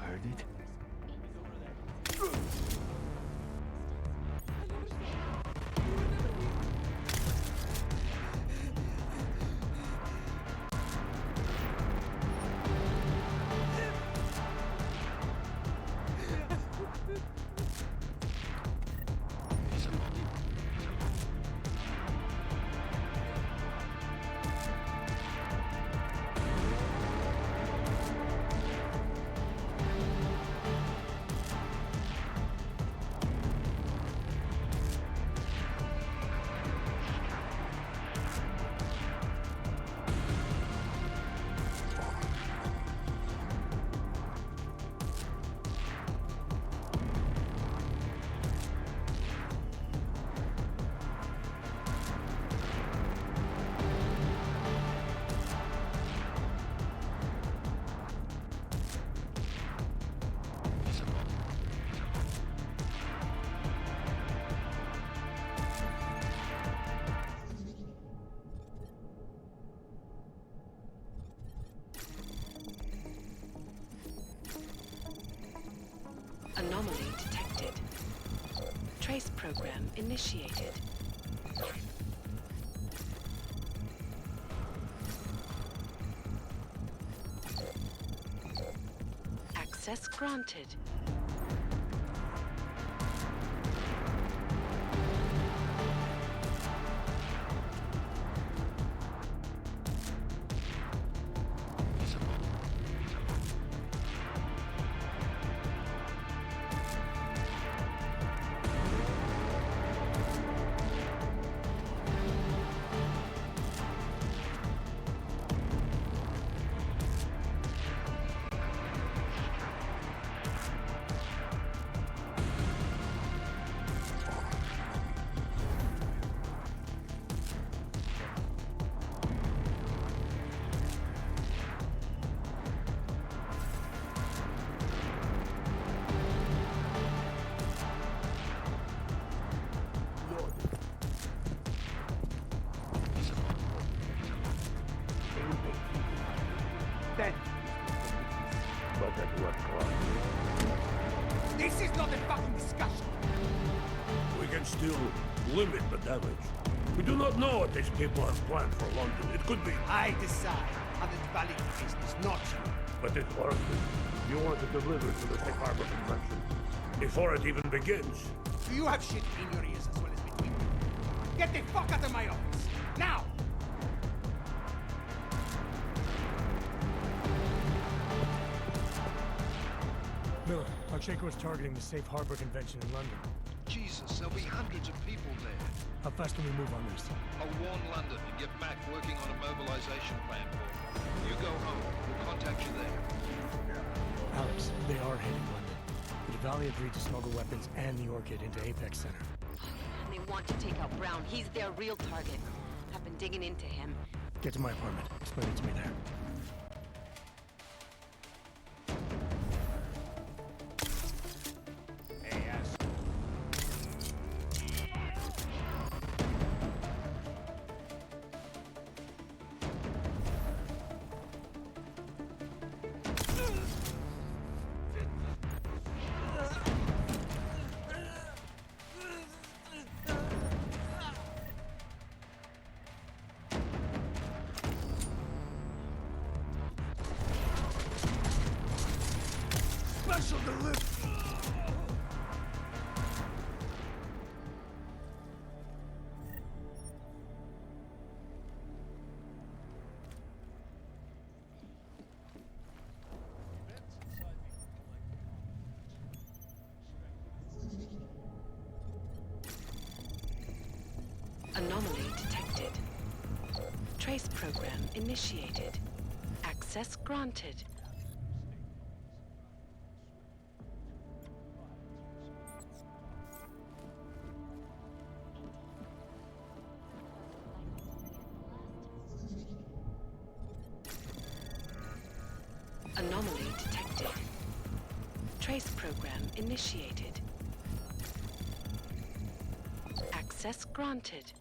Heard it? Anomaly detected. Trace program initiated. Access granted. But at what cost? This is not a fucking discussion! We can still limit the damage. We do not know what these people have planned for London. It could be... I decide on the duality business, not you. But it worked. You want to deliver to the Safe Harbor Convention before it even begins. Do you have shit in your ears as well as between you? Get the fuck out of my office! Now! Miller, Pacheco is targeting the Safe Harbor Convention in London. Jesus crisis. There'll be hundreds of people there. How fast can we move on this? I'll warn London and get Mac working on a mobilization plan for you. You go home. We'll contact you there. Alex, they are hitting London. The Valley agreed to smuggle weapons and the Orchid into Apex Center. And they want to take out Brown. He's their real target. I've been digging into him. Get to my apartment. Explain it to me there. Special delivery! Anomaly detected. Trace program initiated. Access granted. Anomaly detected. Trace program initiated. Access granted.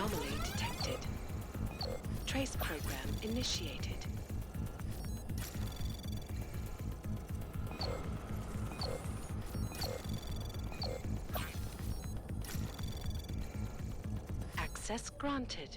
Anomaly detected. Trace program initiated. Access granted.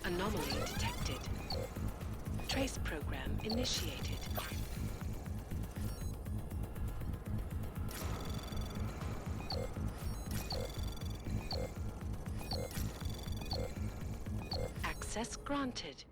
Anomaly detected. Trace program initiated. Access granted.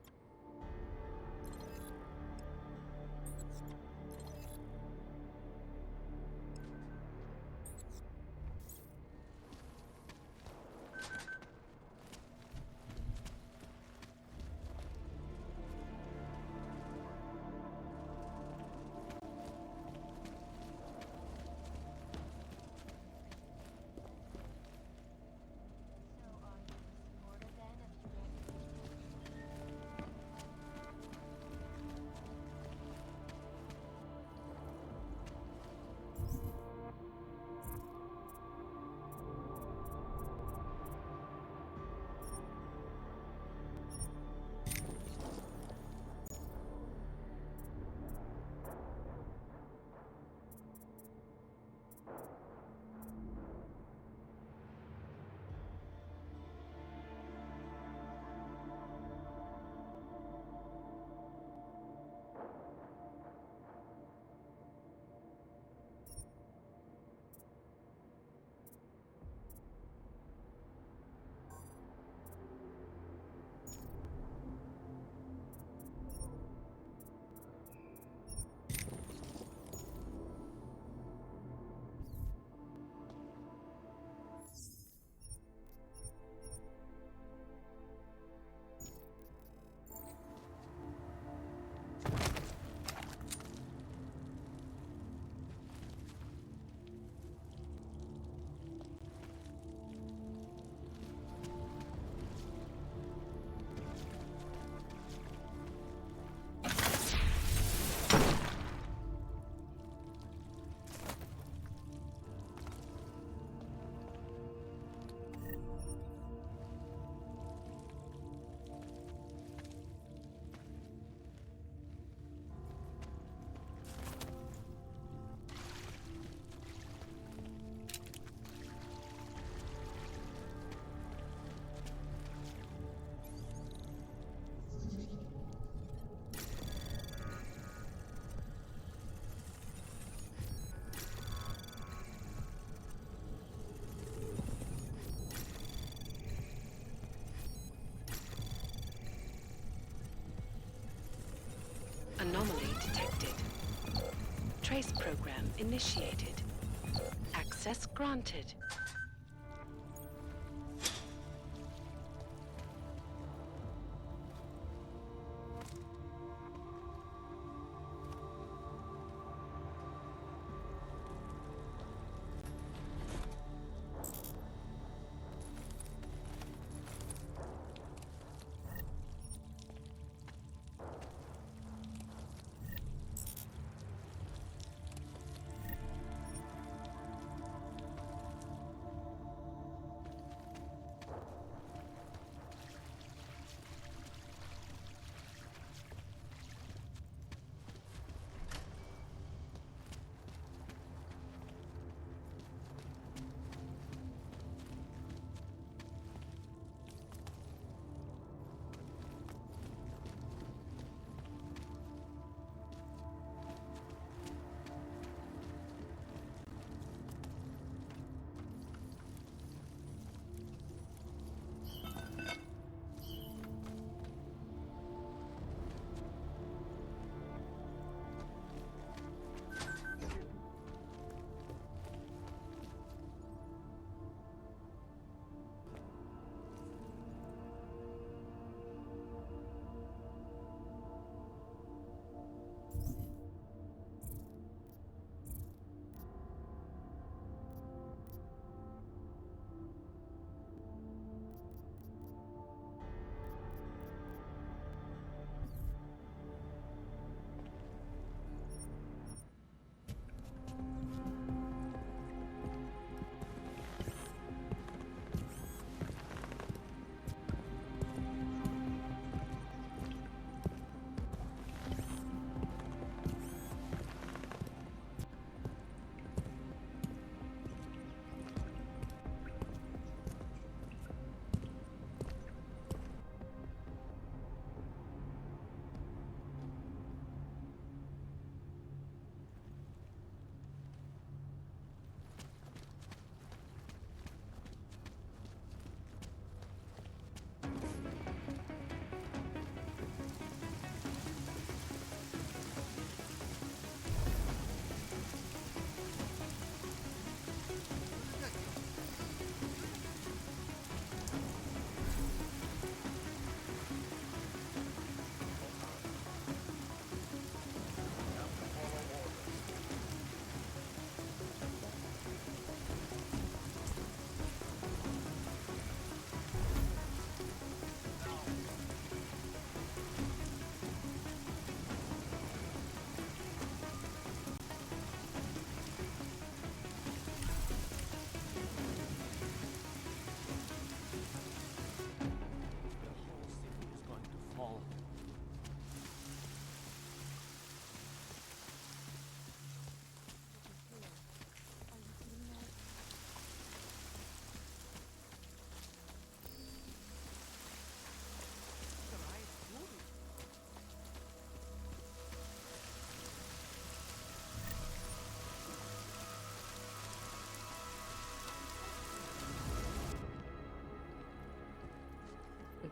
Anomaly detected. Trace program initiated. Access granted.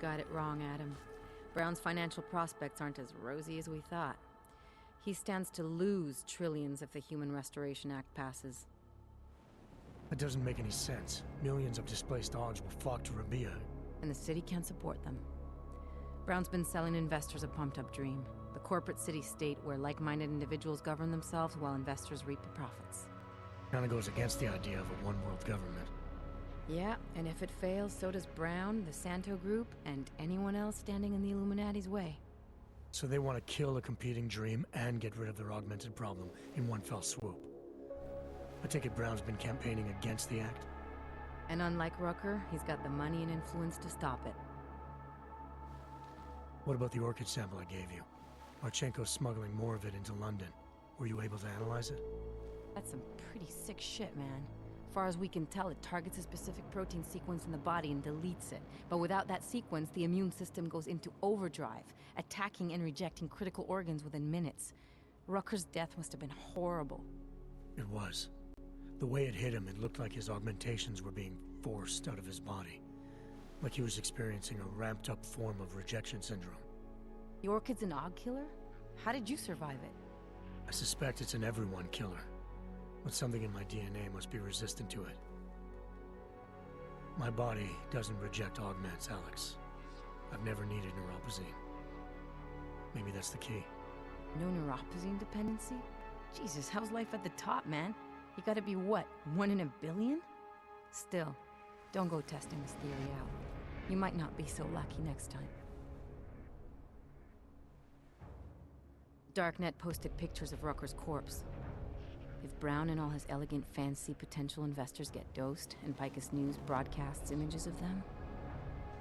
got it wrong, Adam. Brown's financial prospects aren't as rosy as we thought. He stands to lose trillions if the Human Restoration Act passes. That doesn't make any sense. Millions of displaced Augs will flock to Rabia. And the city can't support them. Brown's been selling investors a pumped-up dream. The corporate city-state where like-minded individuals govern themselves while investors reap the profits. Kinda goes against the idea of a one-world government. Yeah, and if it fails, so does Brown, the Santo Group, and anyone else standing in the Illuminati's way. So they want to kill a competing dream and get rid of their augmented problem in one fell swoop. I take it Brown's been campaigning against the act? And unlike Rucker, he's got the money and influence to stop it. What about the orchid sample I gave you? Marchenko's smuggling more of it into London. Were you able to analyze it? That's some pretty sick shit, man. Far as we can tell, it targets a specific protein sequence in the body and deletes it. But without that sequence, the immune system goes into overdrive, attacking and rejecting critical organs within minutes. Rucker's death must have been horrible. It was. The way it hit him, it looked like his augmentations were being forced out of his body. Like he was experiencing a ramped-up form of rejection syndrome. The orchid's an Aug killer? How did you survive it? I suspect it's an everyone killer. But something in my DNA must be resistant to it. My body doesn't reject augments, Alex. I've never needed neuropazine. Maybe that's the key. No neuropazine dependency? Jesus, how's life at the top, man? You gotta be what, 1 in a billion? Still, don't go testing this theory out. You might not be so lucky next time. Darknet posted pictures of Rucker's corpse. If Brown and all his elegant fans see potential investors get dosed, and Picus News broadcasts images of them,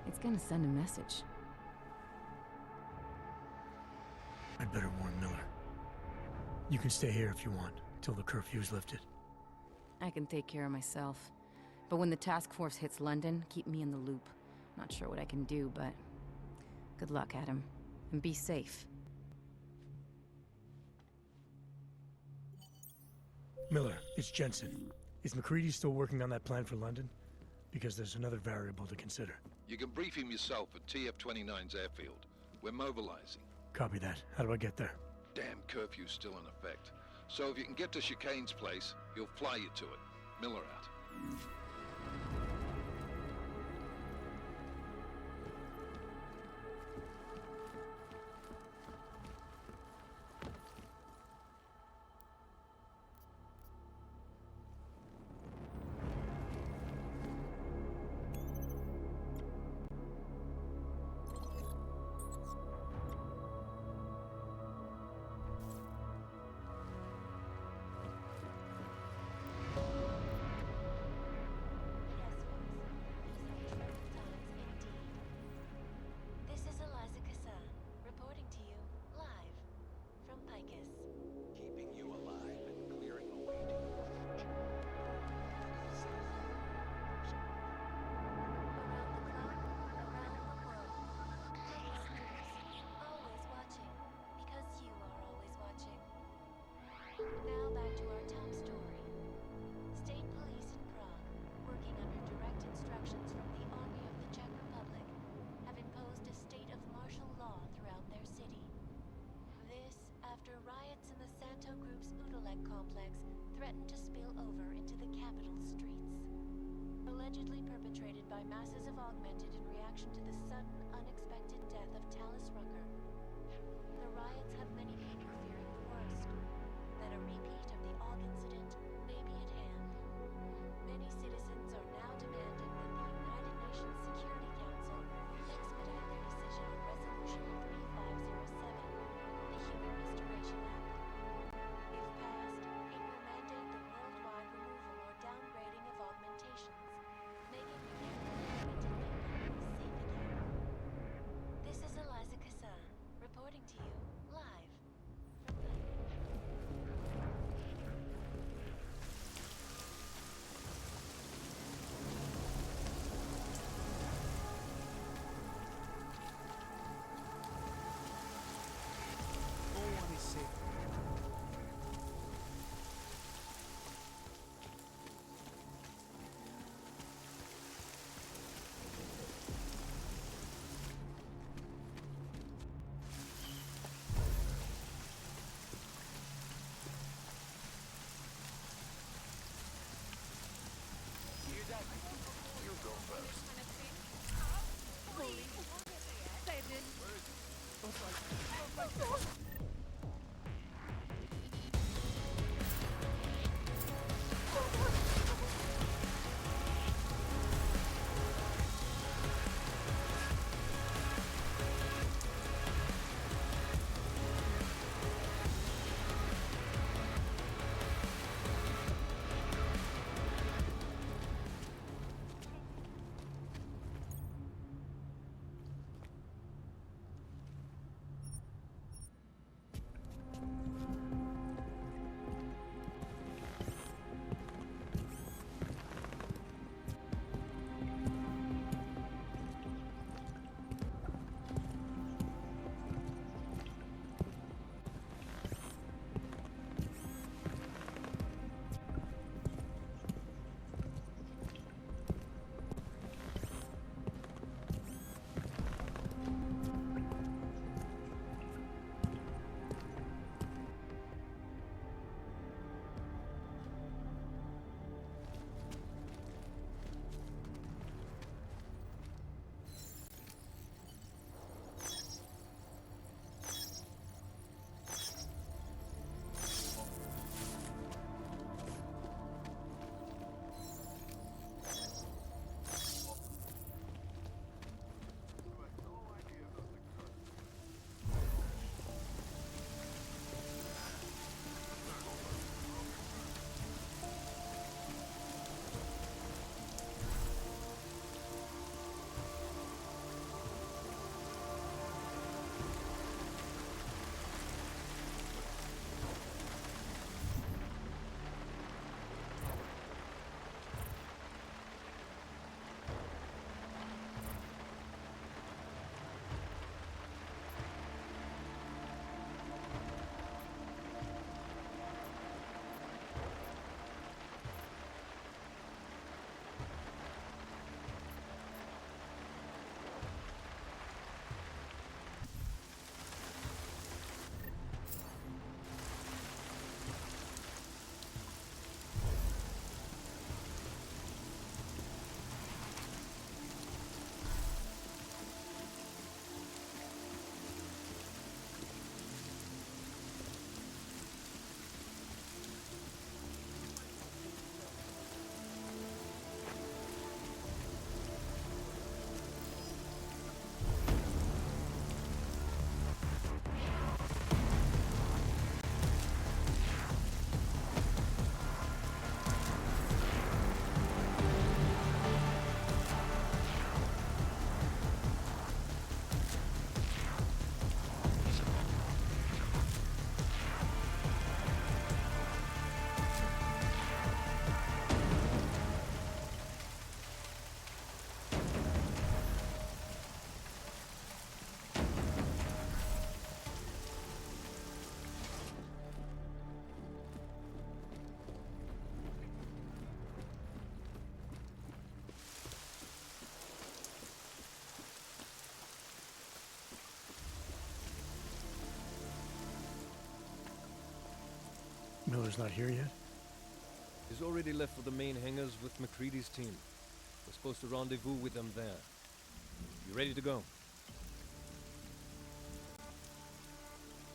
it's gonna send a message. I'd better warn Miller. You can stay here if you want, till the curfew's lifted. I can take care of myself. But when the task force hits London, keep me in the loop. Not sure what I can do, but good luck, Adam. And be safe. Miller, it's Jensen. Is McCready still working on that plan for London? Because there's another variable to consider. You can brief him yourself at TF-29's airfield. We're mobilizing. Copy that. How do I get there? Damn curfew's still in effect. So if you can get to Chicane's place, he'll fly you to it. Miller out. Now back to our top story. State police in Prague, working under direct instructions from the Army of the Czech Republic, have imposed a state of martial law throughout their city. This after riots in the Santo Group's Udalek complex threatened to spill over into the capital streets. Allegedly perpetrated by masses of augmented in reaction to the sudden, unexpected death of Tallis Rucker. The riots have many people fearing the worst, that a repeat of the Aug incident may be at hand. Many citizens are now demanding that the United Nations Security Council expedite their decision on Resolution 3507, the Human Restoration Act. If passed, it will mandate the worldwide removal or downgrading of augmentations, making the human augmented people safe Miller's not here yet? He's already left for the main hangars with McCready's team. We're supposed to rendezvous with them there. You ready to go?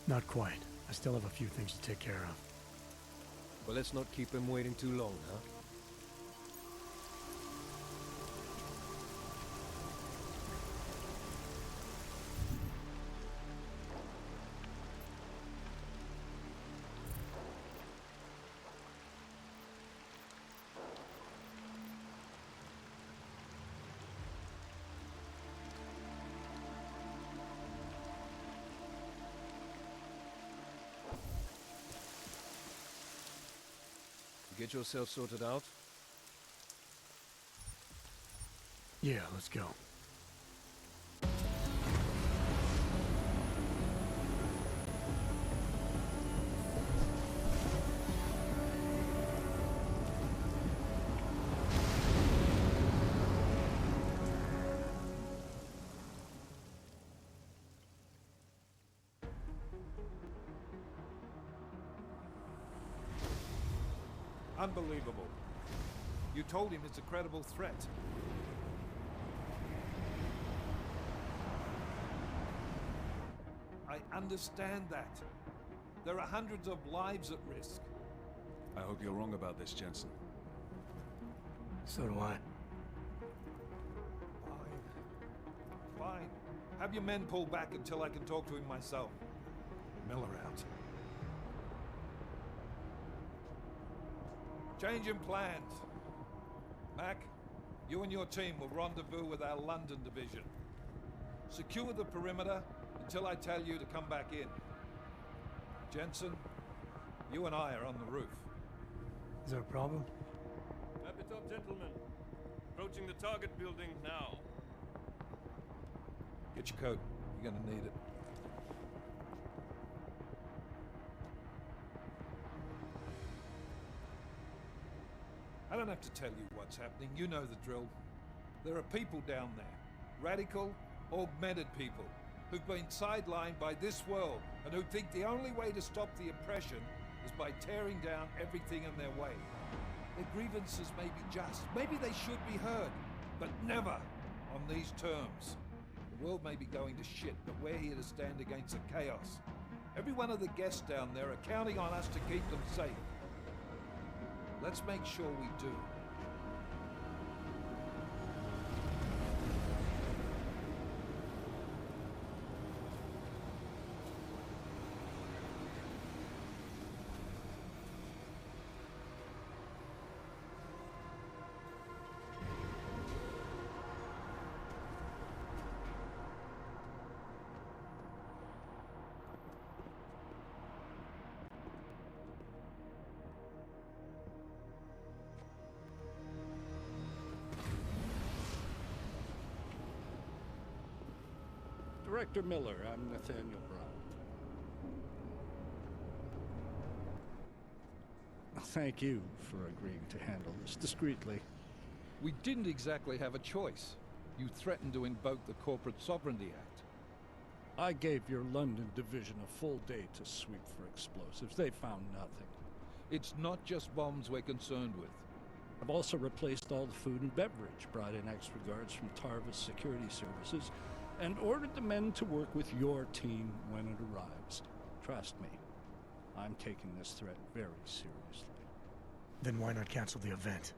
Not quite. I still have a few things to take care of. Well, let's not keep him waiting too long, huh? Get yourself sorted out? Yeah, let's go. Unbelievable. You told him it's a credible threat. I understand that. There are hundreds of lives at risk. I hope you're wrong about this, Jensen. So do I. Fine. Have your men pull back until I can talk to him myself. Miller out. Change in plans. Mac, you and your team will rendezvous with our London division. Secure the perimeter until I tell you to come back in. Jensen, you and I are on the roof. Is there a problem? Wrap it up, gentlemen. Approaching the target building now. Get your coat. You're gonna need it. I don't have to tell you what's happening. You know the drill. There are people down there. Radical, augmented people who've been sidelined by this world and who think the only way to stop the oppression is by tearing down everything in their way. Their grievances may be just. Maybe they should be heard, but never on these terms. The world may be going to shit, but we're here to stand against the chaos. Every one of the guests down there are counting on us to keep them safe. Let's make sure we do. Director Miller, I'm Nathaniel Brown. Thank you for agreeing to handle this discreetly. We didn't exactly have a choice. You threatened to invoke the Corporate Sovereignty Act. I gave your London division a full day to sweep for explosives. They found nothing. It's not just bombs we're concerned with. I've also replaced all the food and beverage, brought in extra guards from Tarvis Security Services, and ordered the men to work with your team when it arrives. Trust me, I'm taking this threat very seriously. Then why not cancel the event?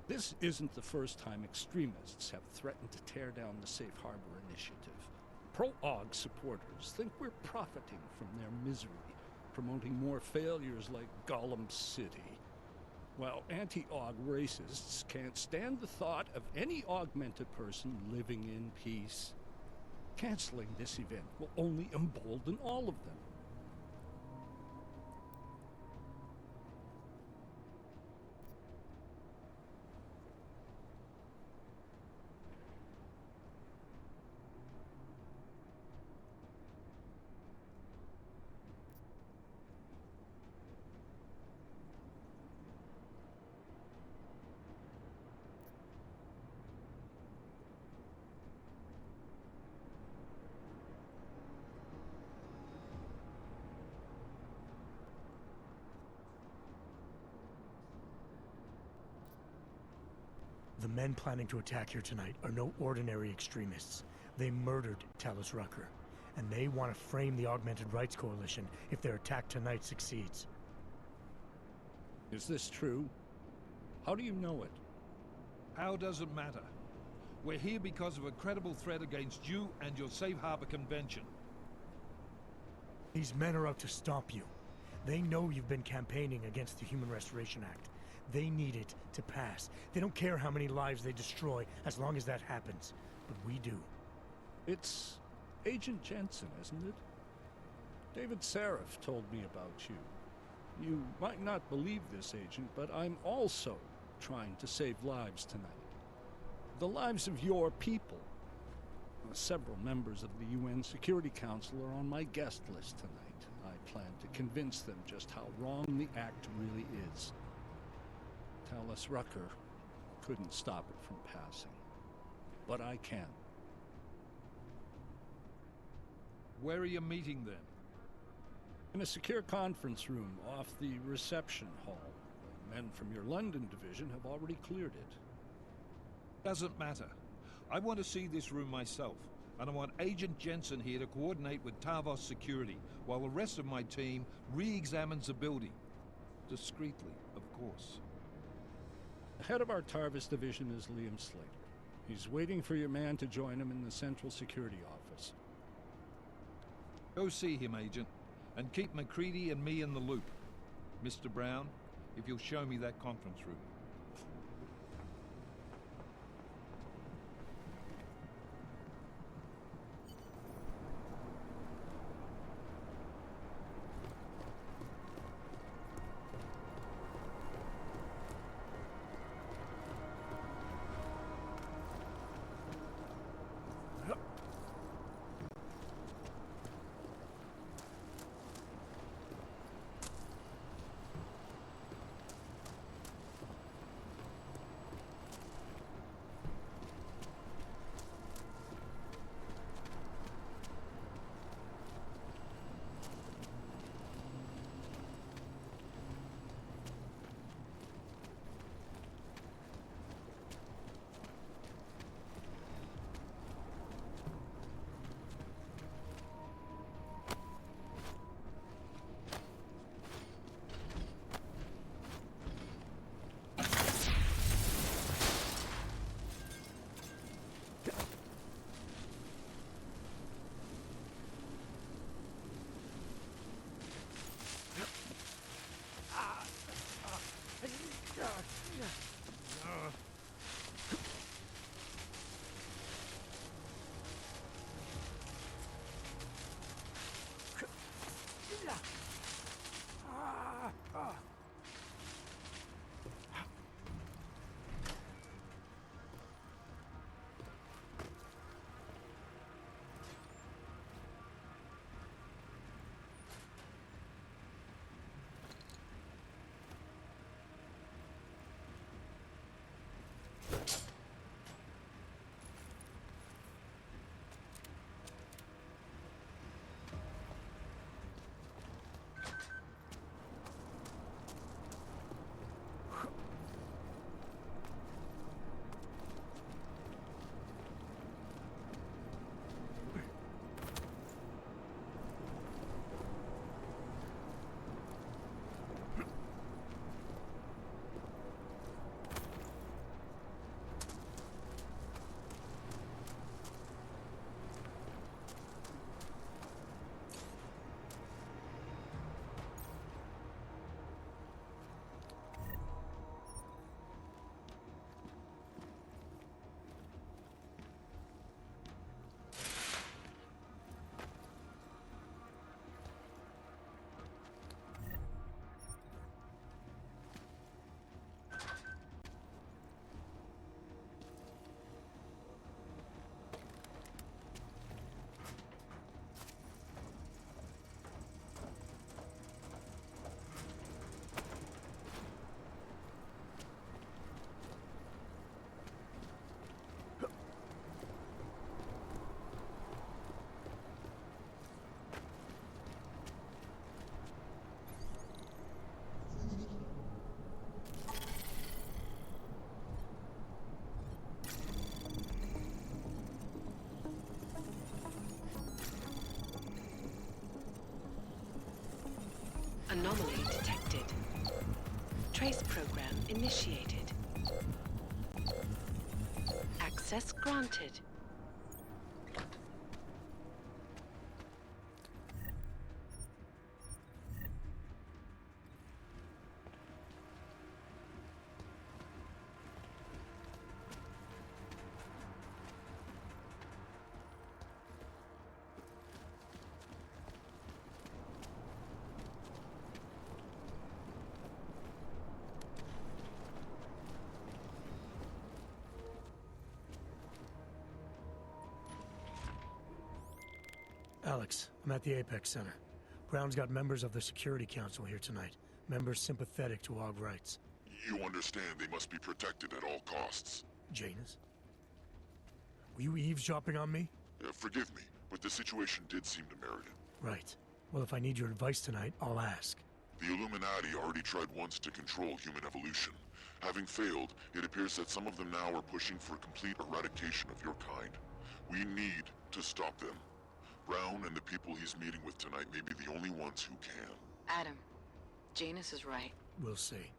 This isn't the first time extremists have threatened to tear down the Safe Harbor Initiative. Pro-AUG supporters think we're profiting from their misery, promoting more failures like Gollum City. While anti-AUG racists can't stand the thought of any augmented person living in peace. Canceling this event will only embolden all of them. The men planning to attack here tonight are no ordinary extremists. They murdered Talus Rucker, and they want to frame the Augmented Rights Coalition if their attack tonight succeeds. Is this true? How do you know it? How doesn't matter. We're here because of a credible threat against you and your Safe Harbor Convention. These men are out to stop you. They know you've been campaigning against the Human Restoration Act. They need it to pass. They don't care how many lives they destroy as long as that happens. But we do. It's Agent Jensen, isn't it? David Seraph told me about you. You might not believe this, Agent, but I'm also trying to save lives tonight. The lives of your people. Several members of the UN Security Council are on my guest list tonight. I plan to convince them just how wrong the act really is. Talus Rucker couldn't stop it from passing. But I can. Where are you meeting them? In a secure conference room off the reception hall. The men from your London division have already cleared it. Doesn't matter. I want to see this room myself, and I want Agent Jensen here to coordinate with Tavos Security, while the rest of my team re-examines the building. Discreetly, of course. The head of our Tarvis division is Liam Slater. He's waiting for your man to join him in the Central Security Office. Go see him, Agent, and keep MacReady and me in the loop. Mr. Brown, if you'll show me that conference room. Anomaly detected. Trace program initiated. Access granted. Alex, I'm at the Apex Center. Brown's got members of the Security Council here tonight. Members sympathetic to AUG rights. You understand they must be protected at all costs. Janus? Were you eavesdropping on me? Forgive me, but the situation did seem to merit it. Right. Well, if I need your advice tonight, I'll ask. The Illuminati already tried once to control human evolution. Having failed, it appears that some of them now are pushing for complete eradication of your kind. We need to stop them. Brown and the people he's meeting with tonight may be the only ones who can. Adam, Janus is right. We'll see.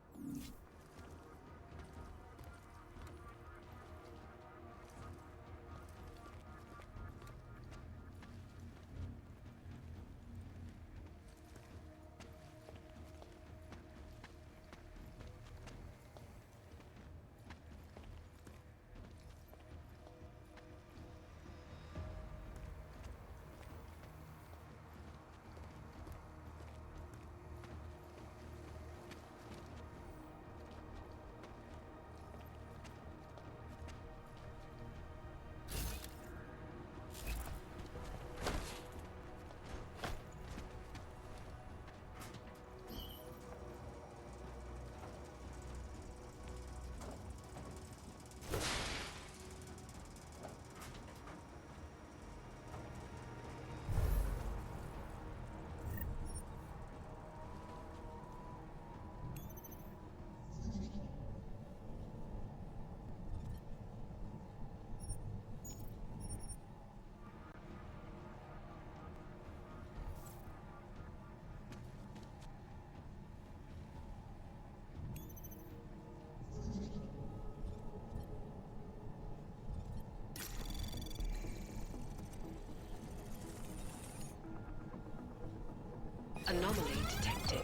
Anomaly detected.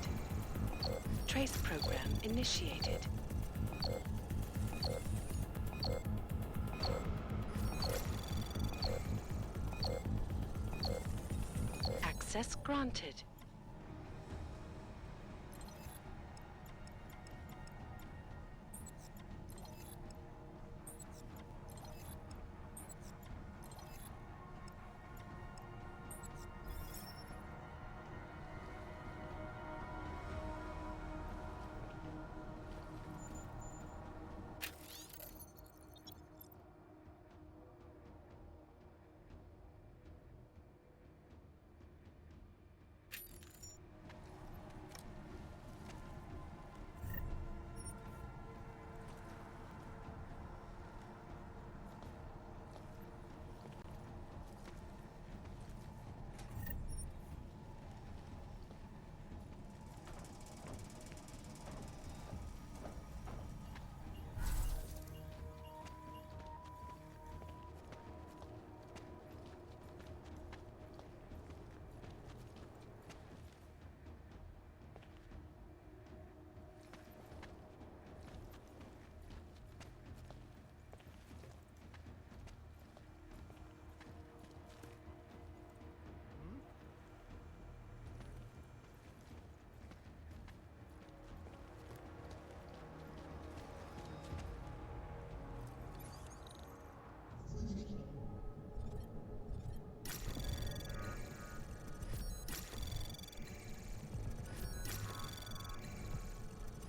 Trace program initiated. Access granted.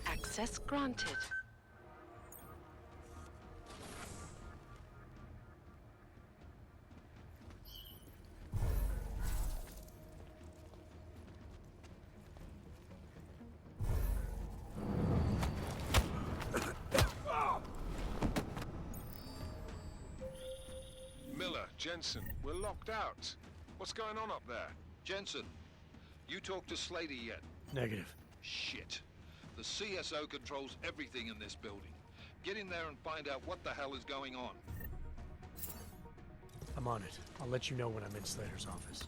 Access granted. Miller, Jensen, we're locked out. What's going on up there? Jensen, you talked to Slater yet? Negative. Shit. The CSO controls everything in this building. Get in there and find out what the hell is going on. I'm on it. I'll let you know when I'm in Slater's office.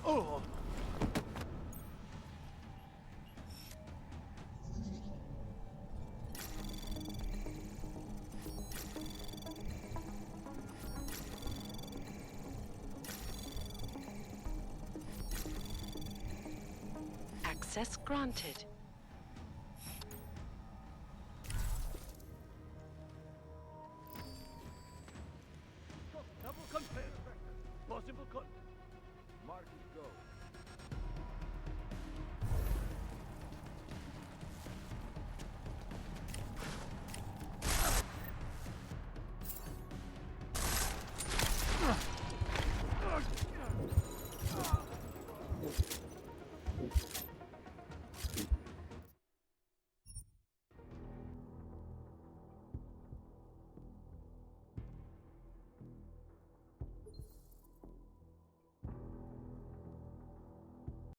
Oh! Access granted.